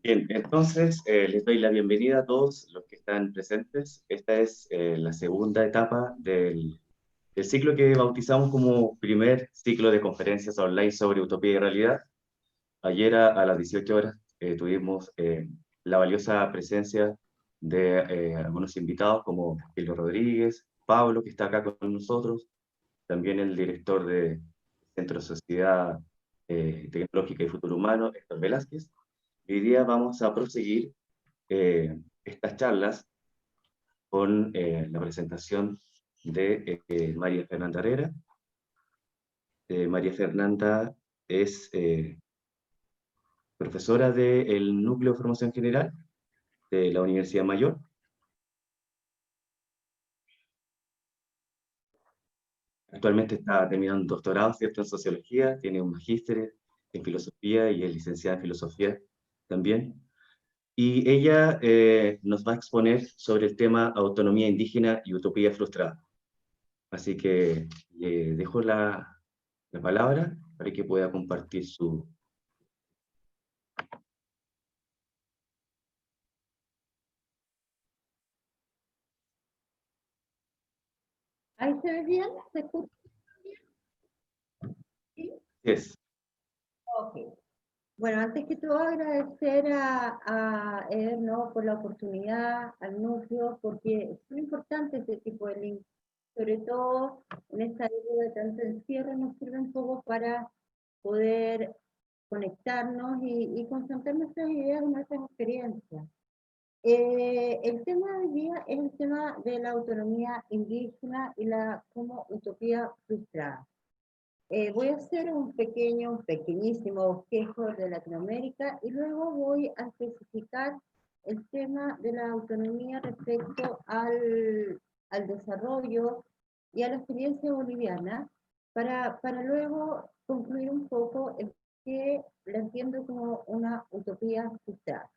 Bien, entonces les doy la bienvenida a todos los que están presentes. Esta es la segunda etapa del ciclo que bautizamos como primer ciclo de conferencias online sobre utopía y realidad. Ayer a las 18 horas tuvimos la valiosa presencia de algunos invitados como Pablo Rodríguez, Pablo, que está acá con nosotros, también el director de Centro Sociedad Tecnológica y Futuro Humano, Héctor Velázquez. Hoy día vamos a proseguir estas charlas con la presentación de María Fernanda Herrera. María Fernanda es profesora del Núcleo de Formación General de la Universidad Mayor. Actualmente está terminando un doctorado, ¿cierto?, en Sociología, tiene un magíster en Filosofía y es licenciada en Filosofía también. Y ella nos va a exponer sobre el tema autonomía indígena y utopía frustrada. Así que le dejo la palabra para que pueda compartir su... ¿Ahí se ve bien? ¿Se escucha bien? ¿Sí? Es, Ok. Bueno, antes que todo agradecer a Eder, ¿no?, por la oportunidad, al núcleo, porque es muy importante este tipo de links, sobre todo en esta época de tanto encierro, nos sirve un poco para poder conectarnos y concentrar nuestras ideas, nuestras experiencias. El tema de hoy día es el tema de la autonomía indígena y la como utopía frustrada. Voy a hacer un pequeñísimo bosquejo de Latinoamérica y luego voy a especificar el tema de la autonomía respecto al desarrollo y a la experiencia boliviana para luego concluir un poco en que la entiendo como una utopía frustrada.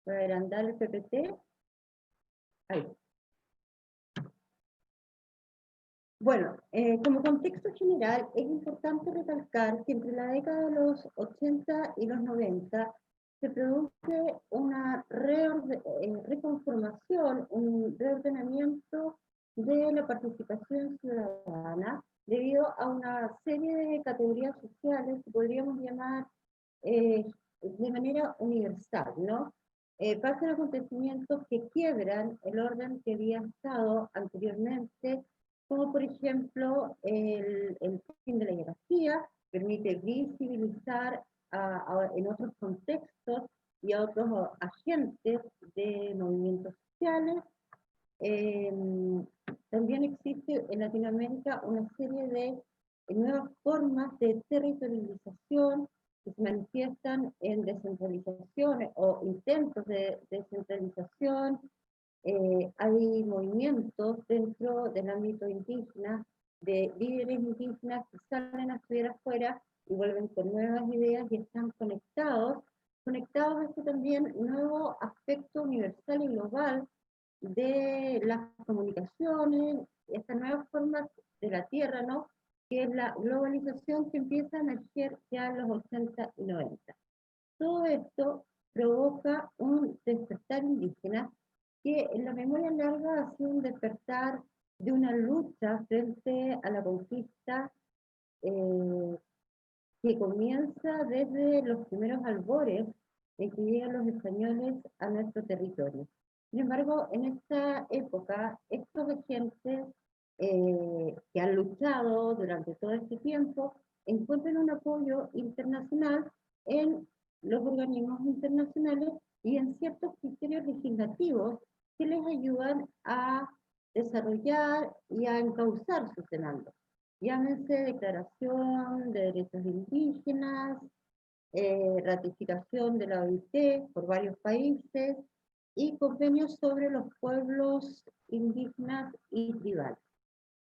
Voy a agrandar el PPT. Ahí. Bueno, como contexto general, es importante recalcar que entre la década de los 80 y los 90 se produce una reconformación, un reordenamiento de la participación ciudadana debido a una serie de categorías sociales que podríamos llamar eh, de manera universal, ¿no? Pasan acontecimientos que quiebran el orden que había estado anteriormente, como por ejemplo el fin de la jerarquía, permite visibilizar en otros contextos y a otros agentes de movimientos sociales. Eh, También existe en Latinoamérica una serie de nuevas formas de territorialización que se manifiestan en descentralización o intentos de descentralización. Hay movimientos dentro del ámbito indígena de líderes indígenas que salen a estudiar afuera y vuelven con nuevas ideas y están conectados a este también nuevo aspecto universal y global de las comunicaciones, estas nuevas formas de la Tierra, ¿no?, que es la globalización que empieza a emerger ya en los 80 y 90. Todo esto provoca un despertar indígena que en la memoria larga ha sido un despertar de una lucha frente a la conquista eh, que comienza desde los primeros albores en que llegan los españoles a nuestro territorio. Sin embargo, en esta época, estos agentes que han luchado durante todo este tiempo encuentran un apoyo internacional en los organismos internacionales y en ciertos criterios legislativos que les ayudan a desarrollar y a encauzar sus demandas. Llámense Declaración de Derechos Indígenas, ratificación de la OIT por varios países y convenios sobre los pueblos indígenas y tribales.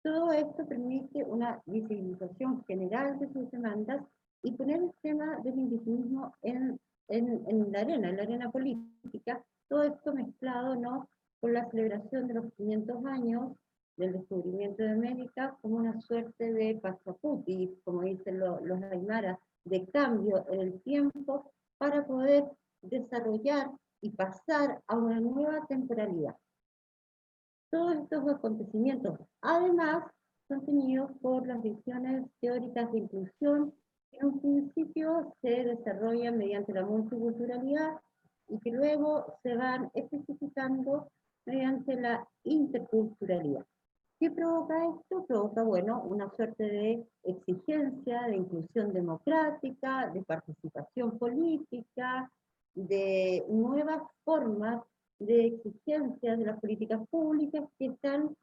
Todo esto permite una visibilización general de sus demandas y poner el tema del indigenismo en la arena política, todo esto mezclado, ¿no?, con la celebración de los 500 años del descubrimiento de América como una suerte de pasaputi, como dicen los aymaras, de cambio en el tiempo para poder desarrollar y pasar a una nueva temporalidad. Todos estos acontecimientos, además, son tenidos por las visiones teóricas de inclusión, que en un principio se desarrollan mediante la multiculturalidad y que luego se van especificando mediante la interculturalidad. ¿Qué provoca esto? Provoca, bueno, una suerte de exigencia de inclusión democrática, de participación política, de nuevas formas de exigencia de las políticas públicas que están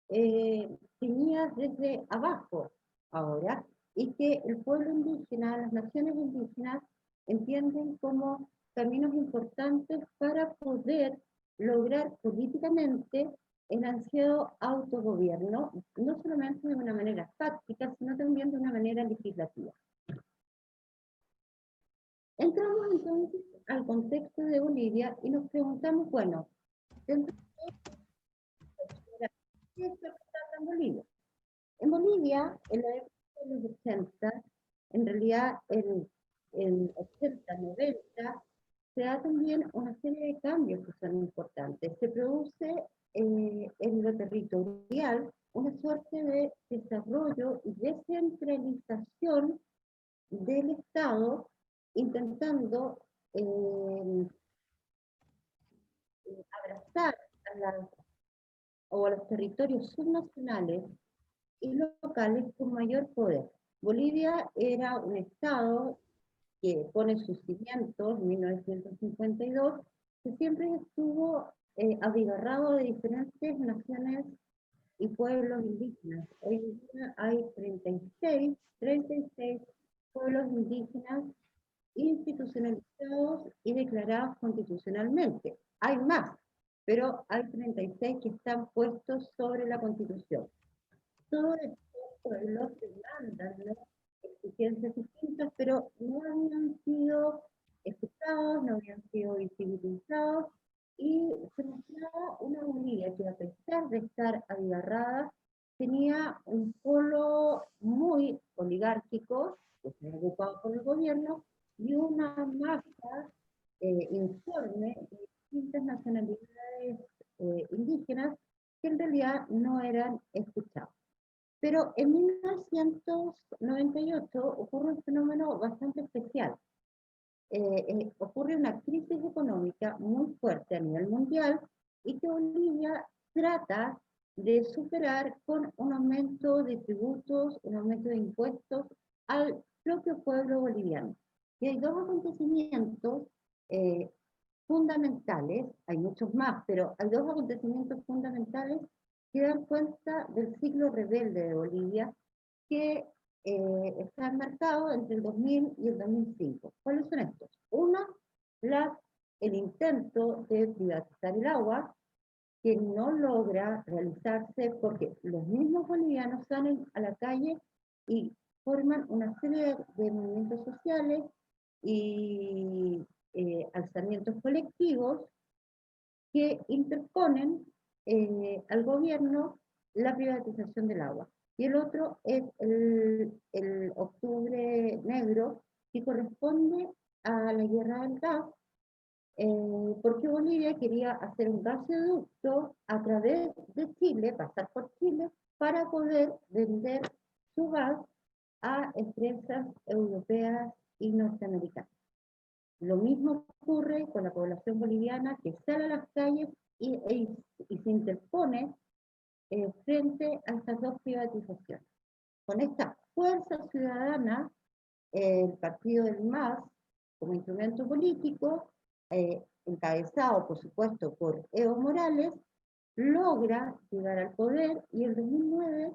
teñidas desde abajo ahora, y que el pueblo indígena, las naciones indígenas, entienden como caminos importantes para poder lograr políticamente el ansiado autogobierno, no solamente de una manera fáctica, sino también de una manera legislativa. Entramos entonces al contexto de Bolivia y nos preguntamos, bueno, dentro de ¿qué está pasando en Bolivia? En Bolivia, en la época de los 80, en realidad en 80, 90, se da también una serie de cambios que son importantes. Se produce en lo territorial una suerte de desarrollo y descentralización del Estado, intentando abrazar a los territorios subnacionales y locales con mayor poder. Bolivia era un Estado que pone sus cimientos en 1952, que siempre estuvo abigarrado de diferentes naciones y pueblos indígenas. Hoy en día hay 36 pueblos indígenas institucionalizados y declarados constitucionalmente. Hay más, pero hay 36 que están puestos sobre la Constitución. Todos estos pueblos demandan, ¿no?, exigencias distintas, pero no habían sido escuchados, no habían sido visibilizados, y se mostraba una Bolivia que, a pesar de estar abigarrada, tenía un polo muy oligárquico, que se ocupado por el gobierno, y una masa informe de distintas nacionalidades indígenas que en realidad no eran escuchados. Pero en 1998 ocurre un fenómeno bastante especial. Ocurre una crisis económica muy fuerte a nivel mundial y que Bolivia trata de superar con un aumento de tributos, un aumento de impuestos al propio pueblo boliviano. Y hay dos acontecimientos eh, fundamentales, hay muchos más, pero hay dos acontecimientos fundamentales que dan cuenta del ciclo rebelde de Bolivia, que está enmarcado entre el 2000 y el 2005. ¿Cuáles son estos? Uno, el intento de privatizar el agua, que no logra realizarse porque los mismos bolivianos salen a la calle y forman una serie de movimientos sociales y alzamientos colectivos que interponen al gobierno la privatización del agua. Y el otro es el Octubre Negro, que corresponde a la guerra del gas, porque Bolivia quería hacer un gasoducto a través de Chile, pasar por Chile, para poder vender su gas a empresas europeas y norteamericanas. Lo mismo ocurre con la población boliviana, que sale a las calles y se interpone frente a estas dos privatizaciones. Con esta fuerza ciudadana, el partido del MAS, como instrumento político, encabezado por supuesto por Evo Morales, logra llegar al poder, y en 2009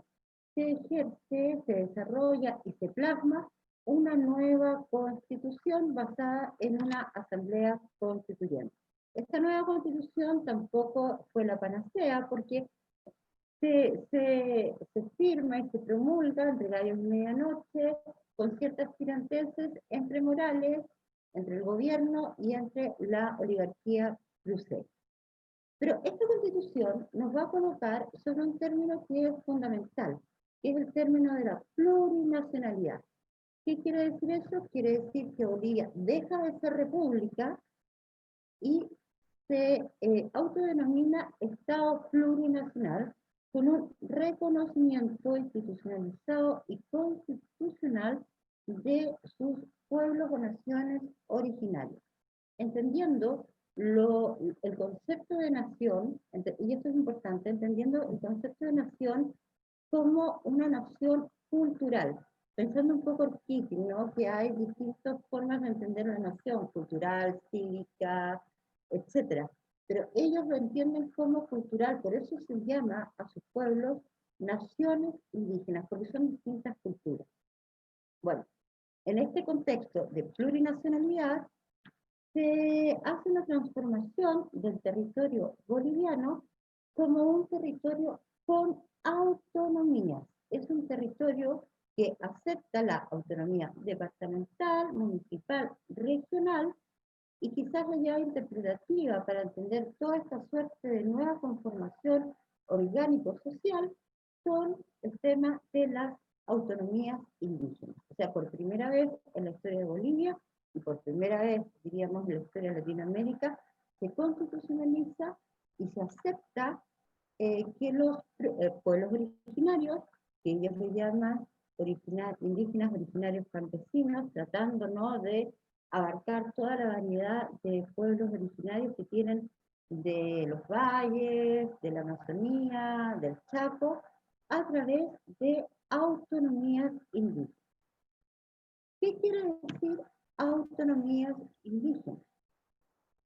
se ejerce, se desarrolla y se plasma una nueva constitución basada en una asamblea constituyente. Esta nueva constitución tampoco fue la panacea, porque se firma y se promulga entre gallos y medianoche, con ciertas tiranteses entre Morales, entre el gobierno y entre la oligarquía cruceña. Pero esta constitución nos va a colocar sobre un término que es fundamental, que es el término de la plurinacionalidad. ¿Qué quiere decir eso? Quiere decir que Bolivia deja de ser república y se autodenomina Estado plurinacional con un reconocimiento institucionalizado y constitucional de sus pueblos o naciones originarios, entendiendo el concepto de nación, y esto es importante, entendiendo el concepto de nación como una nación cultural, pensando un poco en Keating, ¿no? Que hay distintas formas de entender la nación, cultural, cívica, etcétera. Pero ellos lo entienden como cultural, por eso se llama a sus pueblos naciones indígenas, porque son distintas culturas. Bueno, en este contexto de plurinacionalidad, se hace una transformación del territorio boliviano como un territorio con autonomía. Es un territorio que acepta la autonomía departamental, municipal, regional, y quizás la llave interpretativa para entender toda esta suerte de nueva conformación orgánico-social son el tema de las autonomías indígenas. O sea, por primera vez en la historia de Bolivia y por primera vez, diríamos, en la historia de Latinoamérica, se constitucionaliza y se acepta que los pueblos originarios, que ellos le llaman indígenas originarios campesinos, tratando, ¿no?, de abarcar toda la variedad de pueblos originarios que tienen de los valles, de la Amazonía, del Chaco, a través de autonomías indígenas. ¿Qué quiere decir autonomías indígenas?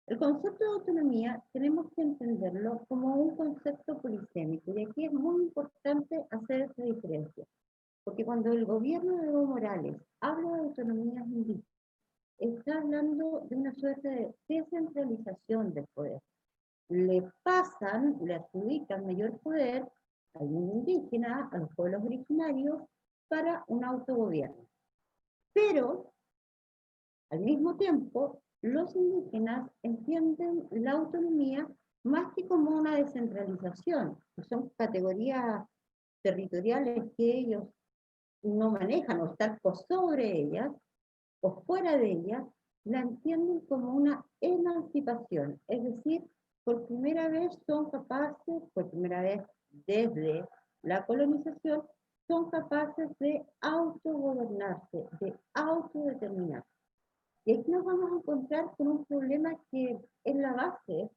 El concepto de autonomía tenemos que entenderlo como un concepto polisémico, y aquí es muy importante hacer esa diferencia, porque cuando el gobierno de Evo Morales habla de autonomías indígenas, está hablando de una suerte de descentralización del poder. Le adjudican mayor poder a los indígenas, a los pueblos originarios, para un autogobierno. Pero, al mismo tiempo, los indígenas entienden la autonomía más que como una descentralización, que son categorías territoriales que ellos no manejan o están por sobre ellas, o fuera de ella, la entienden como una emancipación. Es decir, por primera vez son capaces, por primera vez desde la colonización, son capaces de autogobernarse, de autodeterminarse. Y aquí nos vamos a encontrar con un problema que es la base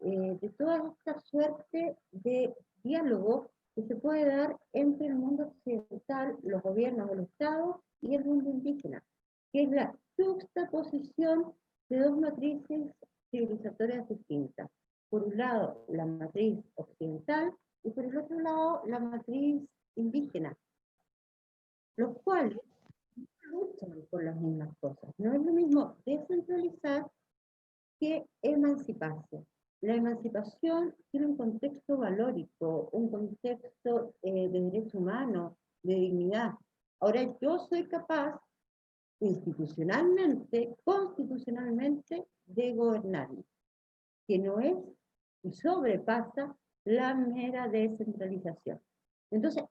de toda esta suerte de diálogo que se puede dar entre el mundo occidental, los gobiernos del Estado y el mundo indígena, que es la juxtaposición de dos matrices civilizatorias distintas. Por un lado, la matriz occidental y por el otro lado, la matriz indígena, los cuales luchan por las mismas cosas. No es lo mismo descentralizar que emanciparse. La emancipación tiene un contexto valórico, un contexto de derecho humano, de dignidad. Ahora yo soy capaz institucionalmente, constitucionalmente, de gobernarme, que no es y sobrepasa la mera descentralización. Entonces,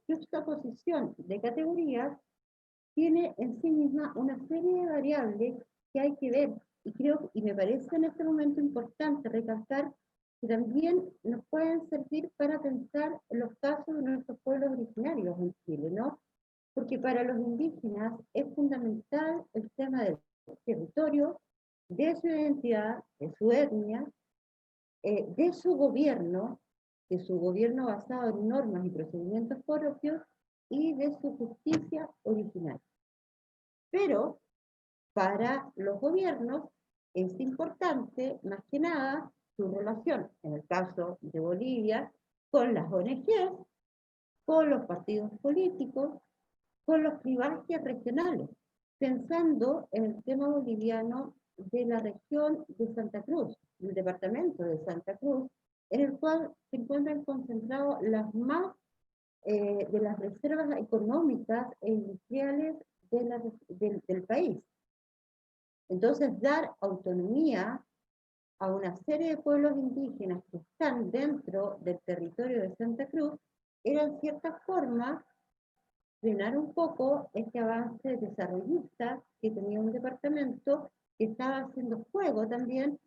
esta posición de categorías tiene en sí misma una serie de variables que hay que ver, y me parece en este momento importante recalcar que también nos pueden servir para pensar en los casos de nuestros pueblos originarios en Chile, ¿no? Porque para los indígenas es fundamental el tema del territorio, de su identidad, de su etnia, de su gobierno basado en normas y procedimientos propios, y de su justicia original. Pero para los gobiernos es importante, más que nada, su relación, en el caso de Bolivia, con las ONGs, con los partidos políticos, con los privajes regionales, pensando en el tema boliviano de la región de Santa Cruz, del departamento de Santa Cruz, en el cual se encuentran concentradas las más de las reservas económicas e industriales del país. Entonces, dar autonomía a una serie de pueblos indígenas que están dentro del territorio de Santa Cruz era en cierta forma frenar un poco este avance desarrollista que tenía un departamento que estaba haciendo juego también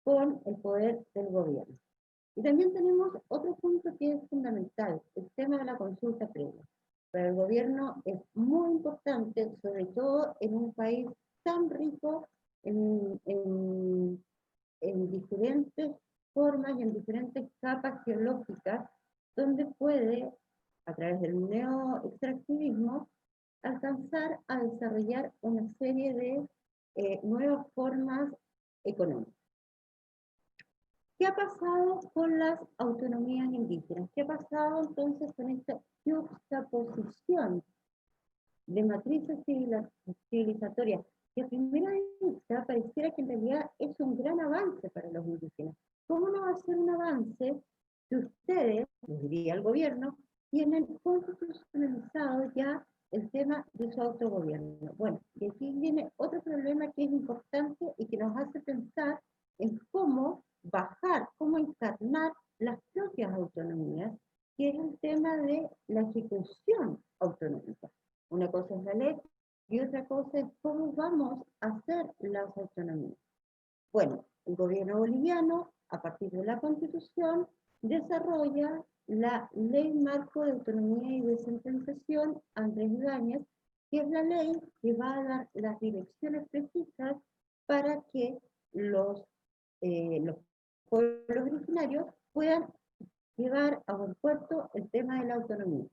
con el poder del gobierno. Y también tenemos otro punto que es fundamental, el tema de la consulta previa. Para el gobierno es muy importante, sobre todo en un país tan rico en diferentes formas y en diferentes capas geológicas, donde puede, a través del neoextractivismo, alcanzar a desarrollar una serie de nuevas formas económicas. ¿Qué ha pasado con las autonomías indígenas? ¿Qué ha pasado entonces con esta juxtaposición de matrices civilizatorias que a primera vista pareciera que en realidad es un gran avance para los indígenas? ¿Cómo no va a ser un avance si ustedes, les diría el gobierno, tienen constitucionalizado ya el tema de su autogobierno? Bueno, y aquí viene otro problema que es importante y que nos hace pensar en cómo bajar, cómo encarnar las propias autonomías, que es el tema de la ejecución autonómica. Una cosa es la ley y otra cosa es cómo vamos a hacer las autonomías. Bueno, el gobierno boliviano, a partir de la Constitución, desarrolla la Ley Marco de Autonomía y Descentralización Andrés Ibáñez, que es la ley que va a dar las direcciones precisas para que los pueblos originarios puedan llevar a buen puerto el tema de la autonomía.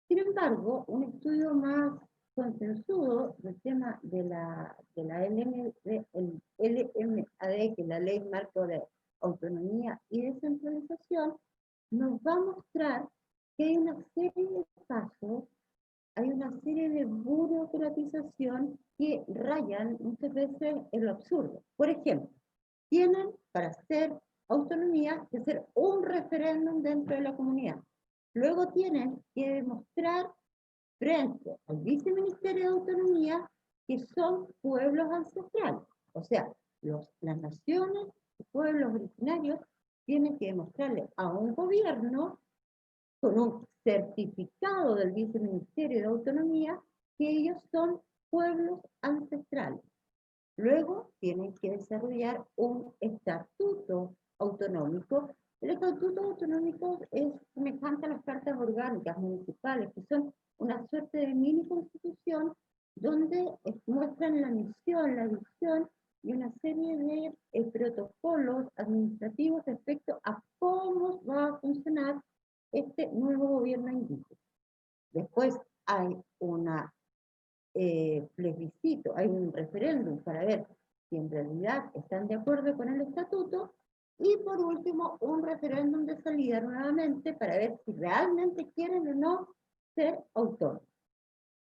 Sin embargo, un estudio más consensuado del tema de la LMAD, que es la Ley Marco de Autonomía y Descentralización, nos va a mostrar que hay una serie de pasos, hay una serie de burocratización que rayan muchas veces en lo absurdo. Por ejemplo, tienen para hacer autonomía que hacer un referéndum dentro de la comunidad. Luego tienen que demostrar frente al viceministerio de autonomía que son pueblos ancestrales. O sea, las naciones y pueblos originarios tienen que demostrarle a un gobierno con un certificado del viceministerio de autonomía que ellos son pueblos ancestrales. Luego tienen que desarrollar un estatuto autonómico. El estatuto autonómico es semejante a las cartas orgánicas municipales, que son una suerte de mini constitución donde muestran la misión, la visión y una serie de protocolos administrativos respecto a cómo va a funcionar este nuevo gobierno indígena. Después hay una plebiscito, hay un referéndum para ver si en realidad están de acuerdo con el estatuto, y por último un referéndum de salida nuevamente para ver si realmente quieren o no ser autónomos.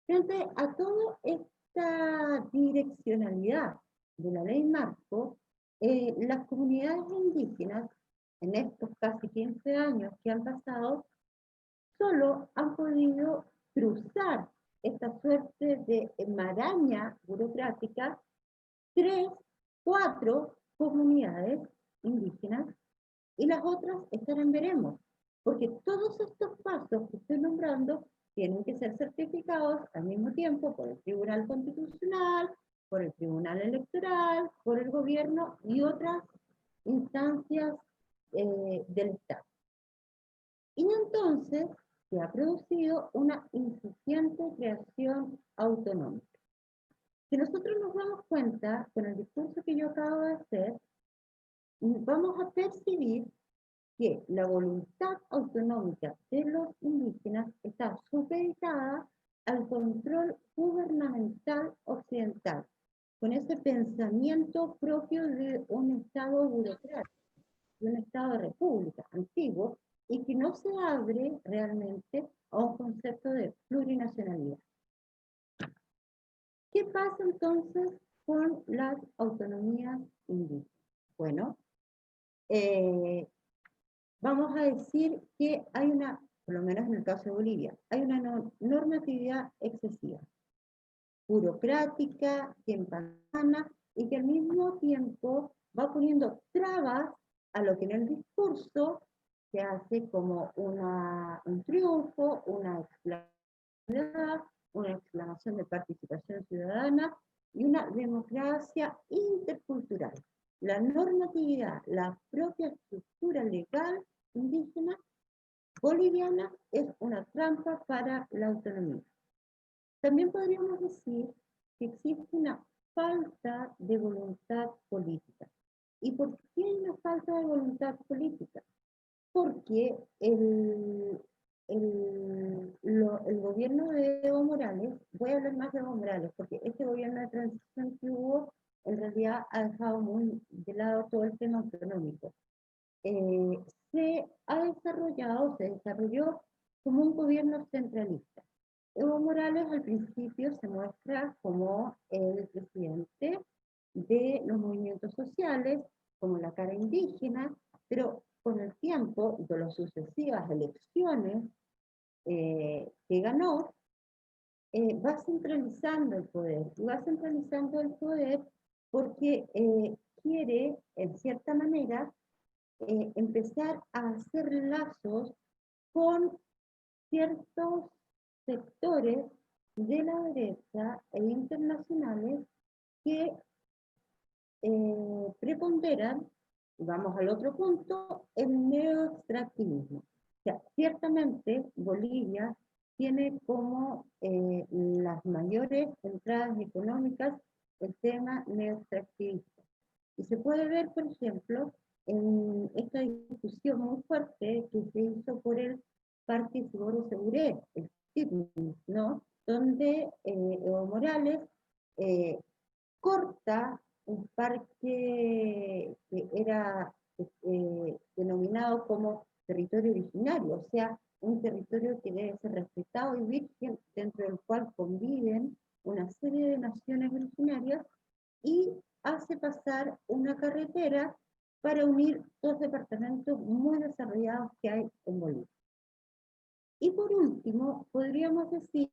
Frente a toda esta direccionalidad de la ley marco, las comunidades indígenas en estos casi 15 años que han pasado solo han podido cruzar esta suerte de maraña burocrática 3, 4 comunidades indígenas y las otras están en veremos, porque todos estos pasos que estoy nombrando tienen que ser certificados al mismo tiempo por el Tribunal Constitucional, por el Tribunal Electoral, por el gobierno y otras instancias del Estado. Y entonces se ha producido una insuficiente creación autonómica. Si nosotros nos damos cuenta, con el discurso que yo acabo de hacer, vamos a percibir que la voluntad autonómica de los indígenas está supeditada al control gubernamental occidental, con ese pensamiento propio de un Estado burocrático, de un Estado de república antiguo, y que no se abre realmente a un concepto de plurinacionalidad. ¿Qué pasa entonces con las autonomías indígenas? Bueno, vamos a decir que hay una, por lo menos en el caso de Bolivia, hay una normatividad excesiva, burocrática, que empana y que al mismo tiempo va poniendo trabas a lo que en el discurso se hace como un triunfo, una explosión una exclamación de participación ciudadana y una democracia intercultural. La normatividad, la propia estructura legal indígena boliviana es una trampa para la autonomía. También podríamos decir que existe una falta de voluntad política. ¿Y por qué hay una falta de voluntad política? Porque el gobierno de Evo Morales, voy a hablar más de Evo Morales, porque este gobierno de transición que hubo, en realidad ha dejado muy de lado todo el tema autonómico. Se desarrolló como un gobierno centralista. Evo Morales al principio se muestra como el presidente de los movimientos sociales, como la cara indígena, pero con el tiempo y con las sucesivas elecciones que ganó, va centralizando el poder. Y va centralizando el poder porque quiere, en cierta manera, empezar a hacer lazos con ciertos sectores de la derecha e internacionales que preponderan, vamos al otro punto, el neoextractivismo. O sea, ciertamente Bolivia tiene como las mayores entradas económicas el tema neoextractivista. Y se puede ver, por ejemplo, en esta discusión muy fuerte que se hizo por el Parque Seguro Seguré, el CITMIS, ¿no? Donde Evo Morales corta un parque que era denominado como territorio originario, o sea, un territorio que debe ser respetado y virgen, dentro del cual conviven una serie de naciones originarias, y hace pasar una carretera para unir dos departamentos muy desarrollados que hay en Bolivia. Y por último, podríamos decir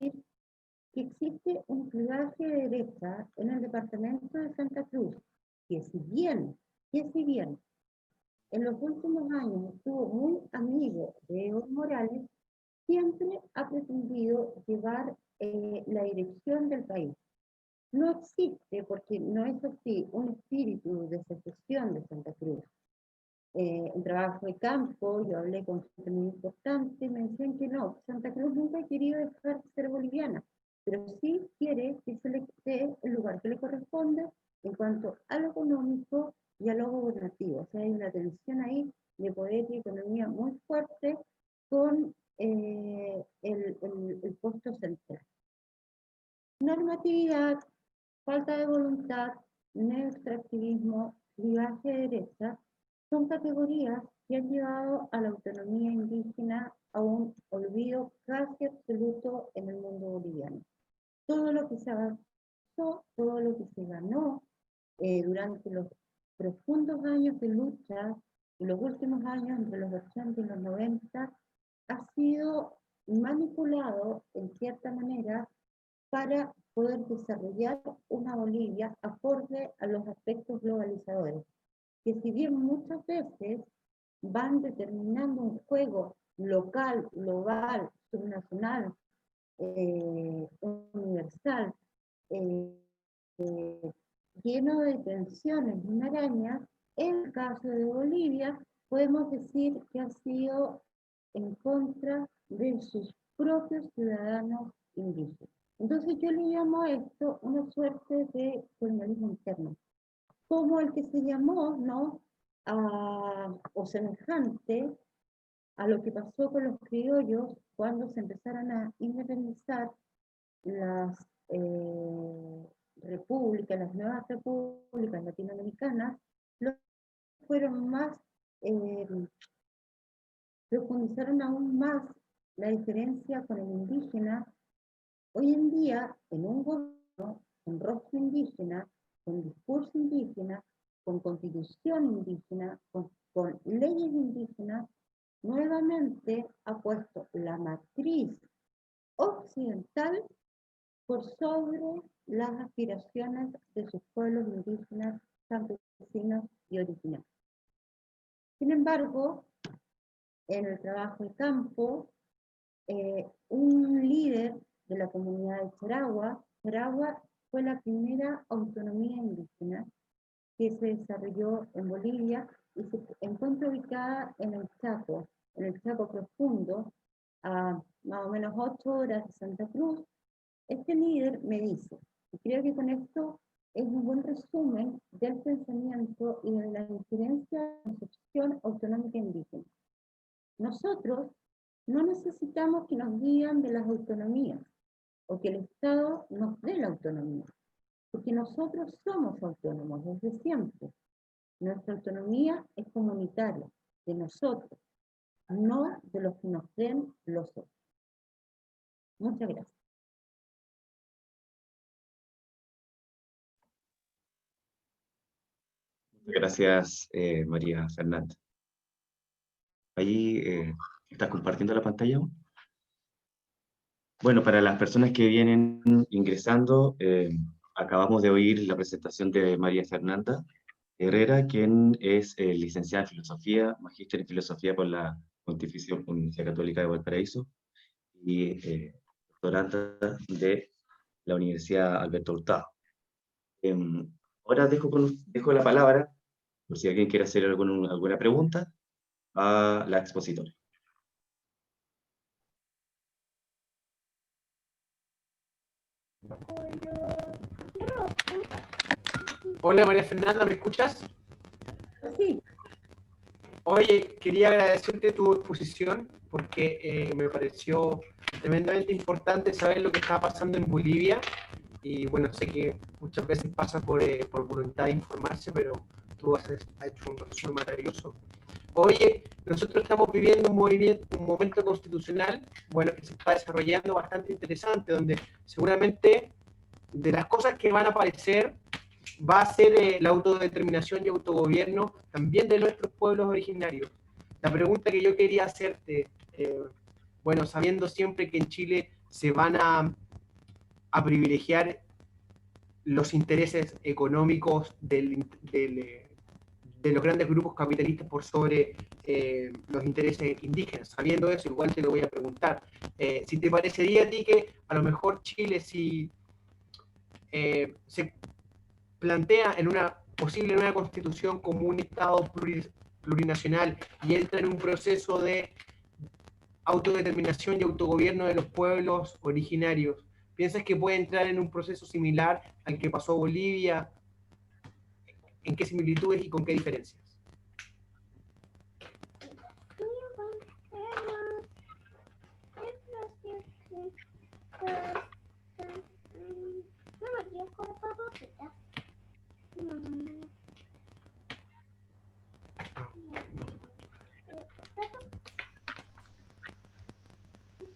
que existe un clivaje de derecha en el departamento de Santa Cruz, que si bien en los últimos años estuvo muy amigo de Evo Morales, siempre ha pretendido llevar la dirección del país. No existe, porque no es así, un espíritu de secesión de Santa Cruz. En trabajo de campo, yo hablé con gente muy importante, me decían que no, Santa Cruz nunca ha querido dejar de ser boliviana, pero sí quiere que se le dé el lugar que le corresponde en cuanto a lo económico y a lo gubernativo. O sea, hay una tensión ahí de poder y economía muy fuerte con el puesto central. Normatividad, falta de voluntad, neoextractivismo, clivaje de derecha, son categorías que han llevado a la autonomía indígena a un olvido casi absoluto en el mundo boliviano. Todo lo que se avanzó, todo lo que se ganó durante los profundos años de lucha y los últimos años entre los 80 y los 90 ha sido manipulado en cierta manera para poder desarrollar una Bolivia acorde a los aspectos globalizadores, que si bien muchas veces van determinando un juego local, global, subnacional, universal, eh, lleno de tensiones y marañas, en el caso de Bolivia podemos decir que ha sido en contra de sus propios ciudadanos indígenas. Entonces yo le llamo a esto una suerte de colonialismo interno, como el que se llamó, ¿no? O semejante a lo que pasó con los criollos cuando se empezaron a independizar las repúblicas, las nuevas repúblicas latinoamericanas, los fueron más, profundizaron aún más la diferencia con el indígena. Hoy en día, en un gobierno con rostro indígena, con discurso indígena, con constitución indígena, con leyes indígenas, nuevamente ha puesto la matriz occidental por sobre las aspiraciones de sus pueblos indígenas, campesinos y originarios. Sin embargo, en el trabajo de campo, un líder de la comunidad de Charagua. Charagua fue la primera autonomía indígena que se desarrolló en Bolivia y se encuentra ubicada en el Chaco profundo, a más o menos 8 horas de Santa Cruz. Este líder me dice, y creo que con esto es un buen resumen del pensamiento y de la diferencia de concepción autonómica indígena. Nosotros no necesitamos que nos digan de las autonomías o que el Estado nos dé la autonomía, porque nosotros somos autónomos desde siempre. Nuestra autonomía es comunitaria, de nosotros, no de los que nos den los otros. Muchas gracias. Gracias, María Fernanda. Ahí estás compartiendo la pantalla. Bueno, para las personas que vienen ingresando, acabamos de oír la presentación de María Fernanda Herrera, quien es licenciada en Filosofía, magíster en Filosofía por la Pontificia Universidad Católica de Valparaíso y doctoranda de la Universidad Alberto Hurtado. Ahora dejo la palabra, por si alguien quiere hacer alguna pregunta, a la expositora. Hola María Fernanda, ¿me escuchas? Sí. Oye, quería agradecerte tu exposición porque me pareció tremendamente importante saber lo que está pasando en Bolivia y bueno, sé que muchas veces pasa por voluntad de informarse, pero tú has hecho un resumen maravilloso. Oye, nosotros estamos viviendo un momento constitucional, bueno, que se está desarrollando bastante interesante, donde seguramente de las cosas que van a aparecer va a ser la autodeterminación y autogobierno también de nuestros pueblos originarios. La pregunta que yo quería hacerte, bueno, sabiendo siempre que en Chile se van a privilegiar los intereses económicos de los grandes grupos capitalistas por sobre los intereses indígenas. Sabiendo eso, igual te lo voy a preguntar. Si te parecería a ti que a lo mejor Chile, si se plantea en una posible nueva constitución como un Estado plurinacional y entra en un proceso de autodeterminación y autogobierno de los pueblos originarios, ¿piensas que puede entrar en un proceso similar al que pasó Bolivia? ¿En qué similitudes y con qué diferencias?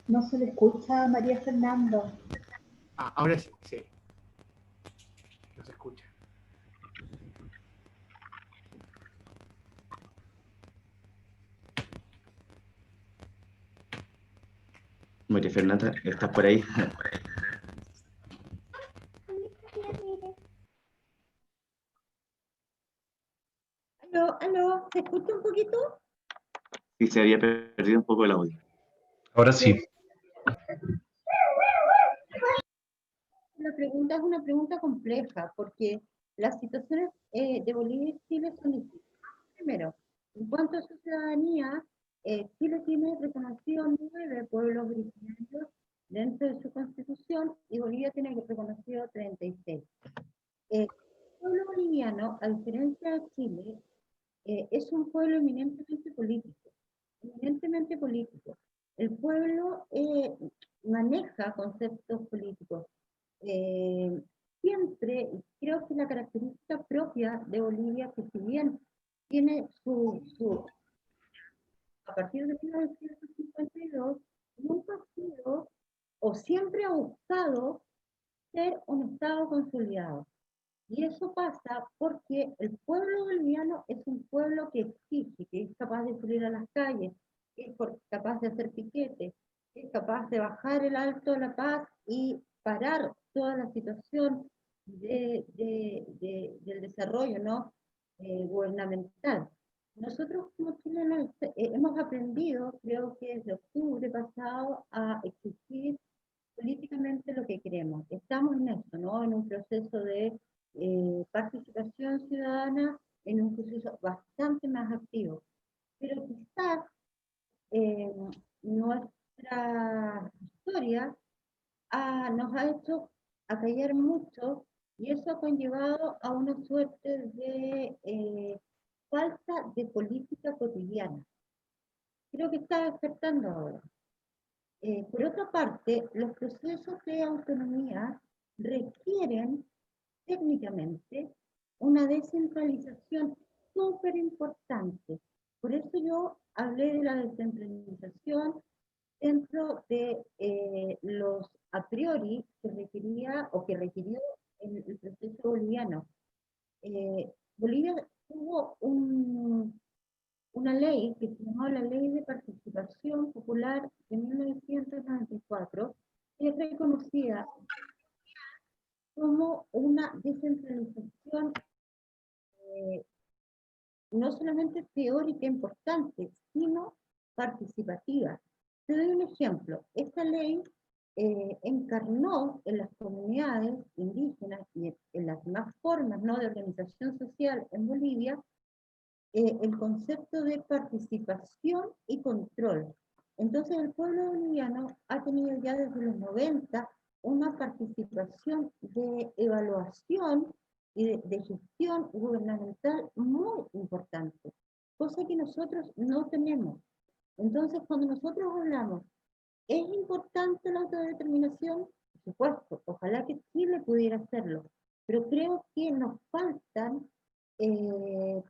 No se le escucha a María Fernanda. Ah, ahora sí, sí. No se escucha. María Fernanda, ¿estás por ahí? Aló, ¿se escucha un poquito? Sí, se había perdido un poco el audio. Ahora sí. La pregunta es una pregunta compleja, porque las situaciones de Bolivia y Chile son distintas. Primero, en cuanto a su ciudadanía, Chile tiene reconocido 9 pueblos originarios dentro de su constitución y Bolivia tiene reconocido 36. El pueblo boliviano, a diferencia de Chile, es un pueblo eminentemente político, eminentemente político. El pueblo maneja conceptos políticos. Siempre, creo que la característica propia de Bolivia, que si bien tiene a partir de 1952, nunca ha sido o siempre ha buscado ser un Estado consolidado. Y eso pasa porque el pueblo boliviano es un pueblo que exige, que es capaz de salir a las calles, que es capaz de hacer piquetes, que es capaz de bajar el Alto de la Paz y parar toda la situación del desarrollo, ¿no? Gubernamental. Nosotros como chilenos hemos aprendido, creo que desde octubre pasado, a exigir políticamente lo que queremos. Estamos en esto, ¿no? En un proceso de participación ciudadana, en un proceso bastante más activo. Pero quizás eh, nuestra historia nos ha hecho acallar mucho y eso ha conllevado a una suerte de falta de política cotidiana. Creo que está despertando ahora. Por otra parte, los procesos de autonomía requieren técnicamente una descentralización súper importante. Por eso yo hablé de la descentralización dentro de los a priori que requería o que requirió el proceso boliviano. Bolivia tuvo una ley que se llamó la Ley de Participación Popular de 1994, que es reconocida como una descentralización no solamente teórica importante, sino participativa. Te doy un ejemplo. Esta ley encarnó en las comunidades indígenas y en las demás formas, ¿no?, de organización social en Bolivia el concepto de participación y control. Entonces el pueblo boliviano ha tenido ya desde los 90 una participación de evaluación y de gestión gubernamental muy importante, cosa que nosotros no tenemos. Entonces cuando nosotros hablamos, ¿es importante la autodeterminación? Por supuesto, ojalá que Chile pudiera hacerlo, pero creo que nos faltan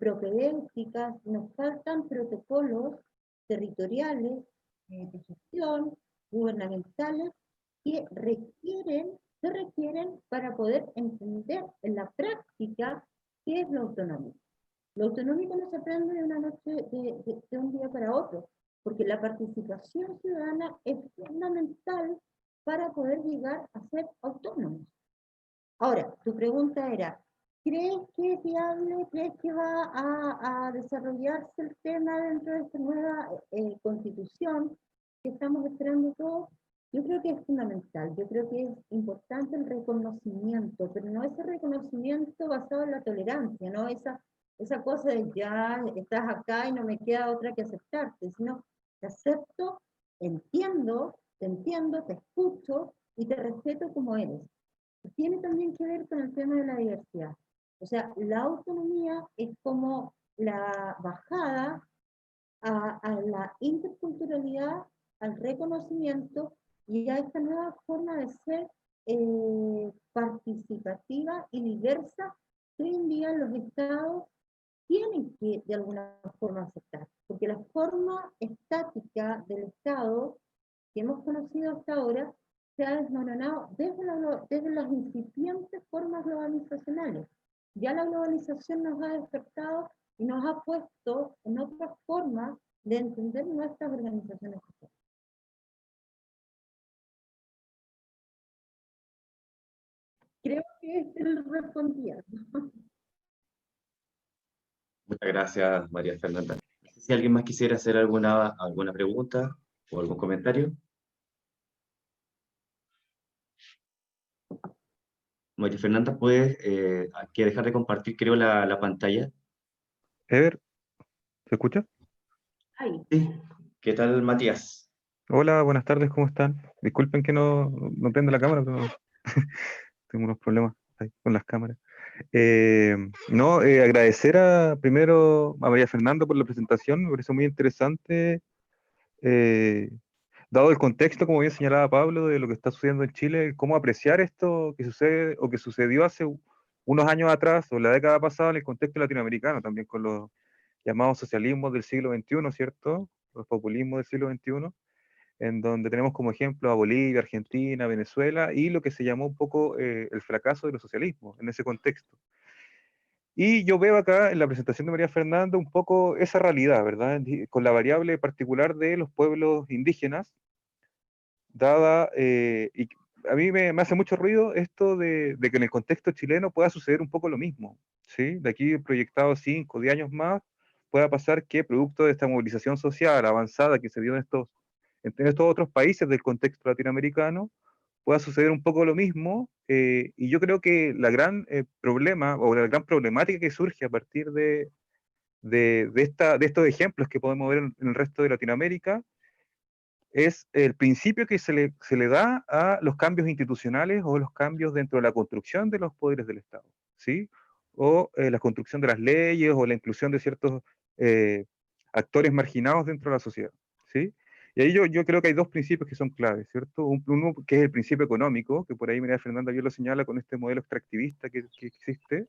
propedéuticas, nos faltan protocolos territoriales de gestión, gubernamentales, que se requieren para poder entender en la práctica qué es lo autonómico. Lo autonómico no se aprende de una noche, de un día para otro, porque la participación ciudadana es fundamental para poder llegar a ser autónomos. Ahora, tu pregunta era, ¿crees que es viable? ¿Crees que va a desarrollarse el tema dentro de esta nueva constitución que estamos esperando todos? Yo creo que es fundamental, yo creo que es importante el reconocimiento, pero no ese reconocimiento basado en la tolerancia, ¿no? Esa cosa de ya estás acá y no me queda otra que aceptarte, sino te acepto, entiendo, te escucho y te respeto como eres. Tiene también que ver con el tema de la diversidad. O sea, la autonomía es como la bajada a la interculturalidad, al reconocimiento y a esta nueva forma de ser participativa y diversa que hoy en día los estados tienen que de alguna forma aceptar, porque la forma estática del estado que hemos conocido hasta ahora se ha desmoronado desde las incipientes formas globalizacionales. Ya la globalización nos ha despertado y nos ha puesto en otra forma de entender nuestras organizaciones sociales. Creo que este lo respondía. Muchas gracias, María Fernanda. No sé si alguien más quisiera hacer alguna pregunta o algún comentario. María Fernanda, ¿puedes hay que dejar de compartir, creo, la pantalla? Ever, ¿se escucha? Ahí. Sí. ¿Qué tal, Matías? Hola, buenas tardes, ¿cómo están? Disculpen que no prenda la cámara, pero tengo unos problemas ahí con las cámaras. Agradecer primero a María Fernanda por la presentación, me pareció muy interesante, eh, dado el contexto, como bien señalaba Pablo, de lo que está sucediendo en Chile, cómo apreciar esto que sucede o que sucedió hace unos años atrás o la década pasada en el contexto latinoamericano, también con los llamados socialismos del siglo XXI, ¿cierto? Los populismos del siglo XXI, en donde tenemos como ejemplo a Bolivia, Argentina, Venezuela, y lo que se llamó un poco el fracaso de los socialismos en ese contexto. Y yo veo acá en la presentación de María Fernanda un poco esa realidad, ¿verdad? Con la variable particular de los pueblos indígenas, dada, y a mí me hace mucho ruido esto de que en el contexto chileno pueda suceder un poco lo mismo, ¿sí? De aquí proyectado 5 o 10 años más, pueda pasar que producto de esta movilización social avanzada que se dio en estos otros países del contexto latinoamericano, pueda suceder un poco lo mismo, y yo creo que la gran problema, o la gran problemática que surge a partir de estos ejemplos que podemos ver en el resto de Latinoamérica, es el principio que se le da a los cambios institucionales o los cambios dentro de la construcción de los poderes del Estado, ¿sí? O la construcción de las leyes o la inclusión de ciertos actores marginados dentro de la sociedad, ¿sí? Y ahí yo creo que hay dos principios que son claves, ¿cierto? Uno que es el principio económico, que por ahí María Fernanda bien lo señala con este modelo extractivista que existe,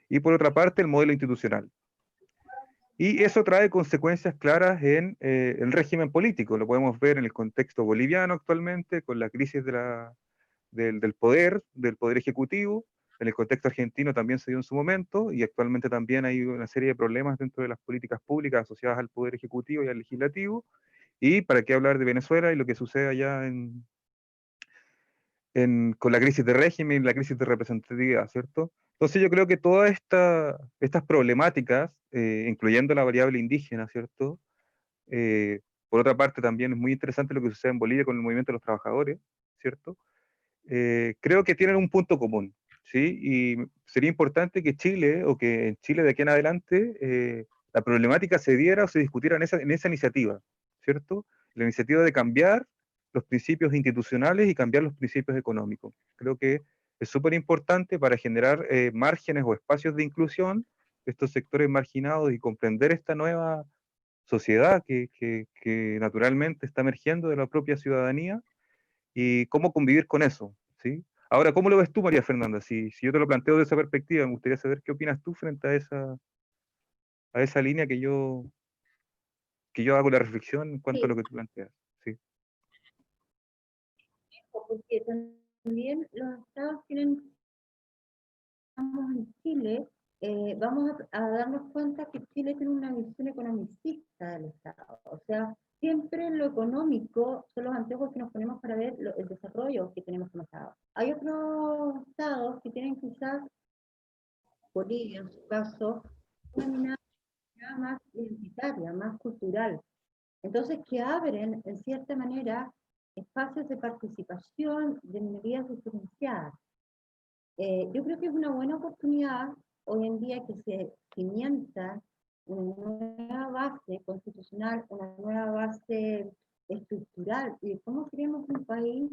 y por otra parte el modelo institucional. Y eso trae consecuencias claras en el régimen político. Lo podemos ver en el contexto boliviano actualmente, con la crisis del poder ejecutivo. En el contexto argentino también se dio en su momento, y actualmente también hay una serie de problemas dentro de las políticas públicas asociadas al poder ejecutivo y al legislativo. Y para qué hablar de Venezuela y lo que sucede allá con la crisis de régimen y la crisis de representatividad, ¿cierto? Entonces yo creo que todas estas problemáticas, incluyendo la variable indígena, ¿cierto? Por otra parte, también es muy interesante lo que sucede en Bolivia con el movimiento de los trabajadores, ¿cierto? Creo que tienen un punto común, ¿sí? Y sería importante que Chile, o que en Chile de aquí en adelante, la problemática se diera o se discutiera en esa iniciativa, ¿cierto? La iniciativa de cambiar los principios institucionales y cambiar los principios económicos. Creo que es súper importante para generar márgenes o espacios de inclusión de estos sectores marginados y comprender esta nueva sociedad que naturalmente está emergiendo de la propia ciudadanía, y cómo convivir con eso, ¿sí? Ahora, ¿cómo lo ves tú, María Fernanda? Si yo te lo planteo de esa perspectiva, me gustaría saber qué opinas tú frente a esa línea que yo hago la reflexión en cuanto a lo Sí, que tú planteas. Sí, porque también los estados tienen, estamos en Chile, vamos a darnos cuenta que Chile tiene una visión economicista del Estado. O sea, siempre lo económico son los anteojos que nos ponemos para ver el desarrollo que tenemos como Estado. Hay otros estados que tienen quizás, Bolivia en su caso, una mirada más identitaria, más cultural. Entonces, que abren, en cierta manera, espacios de participación de minorías diferenciadas. Yo creo que es una buena oportunidad hoy en día que se cimienta una nueva base constitucional, una nueva base estructural, y de cómo queremos un país,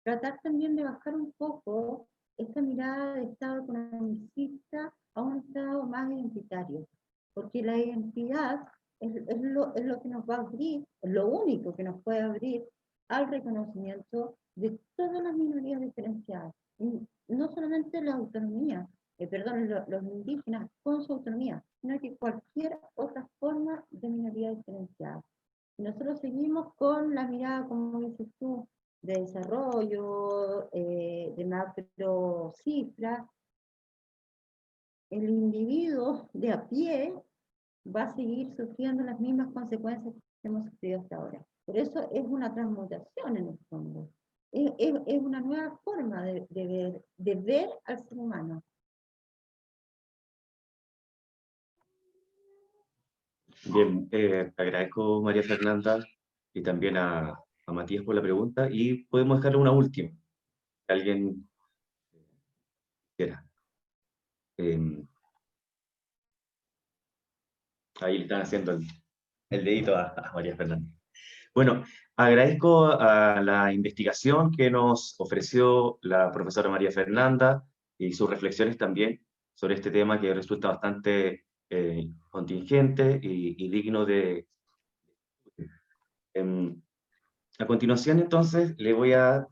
tratar también de bajar un poco esta mirada de Estado economicista a un Estado más identitario, porque la identidad es lo que nos va a abrir, es lo único que nos puede abrir al reconocimiento de todas las minorías diferenciadas, y no solamente la autonomía, los indígenas con su autonomía, sino que cualquier otra forma de minoría diferenciada. Y nosotros seguimos con la mirada, como dices tú, de desarrollo, de macro cifras. El individuo de a pie va a seguir sufriendo las mismas consecuencias que hemos sufrido hasta ahora. Por eso es una transmutación en el fondo. Es una nueva forma de ver al ser humano. Bien, agradezco María Fernanda y también a Matías por la pregunta, y podemos dejarle una última. ¿Alguien quiera? Ahí le están haciendo el dedito a María Fernanda. Bueno, agradezco a la investigación que nos ofreció la profesora María Fernanda y sus reflexiones también sobre este tema que resulta bastante contingente y digno de... a continuación, entonces, le voy a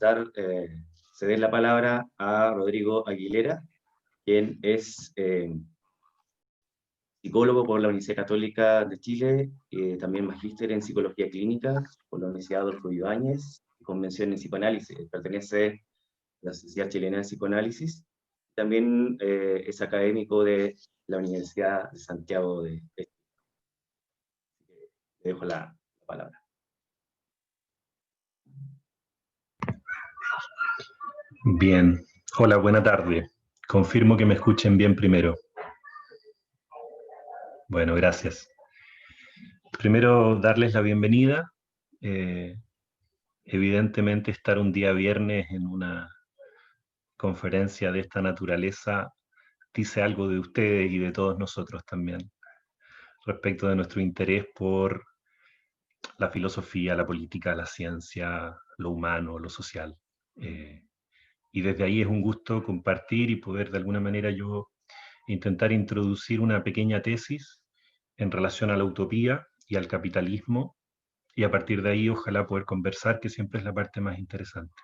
ceder la palabra a Rodrigo Aguilera, quien es psicólogo por la Universidad Católica de Chile, también magíster en Psicología Clínica por la Universidad Adolfo Ibáñez, convención en psicoanálisis, pertenece a la Sociedad Chilena de Psicoanálisis. También es académico de la Universidad de Santiago de Chile. Le dejo la palabra. Bien, hola, buena tarde. Confirmo que me escuchen bien primero. Bueno, gracias. Primero, darles la bienvenida. Evidentemente estar un día viernes en una conferencia de esta naturaleza dice algo de ustedes y de todos nosotros también, respecto de nuestro interés por la filosofía, la política, la ciencia, lo humano, lo social. Y desde ahí es un gusto compartir y poder de alguna manera yo intentar introducir una pequeña tesis en relación a la utopía y al capitalismo, y a partir de ahí ojalá poder conversar, que siempre es la parte más interesante.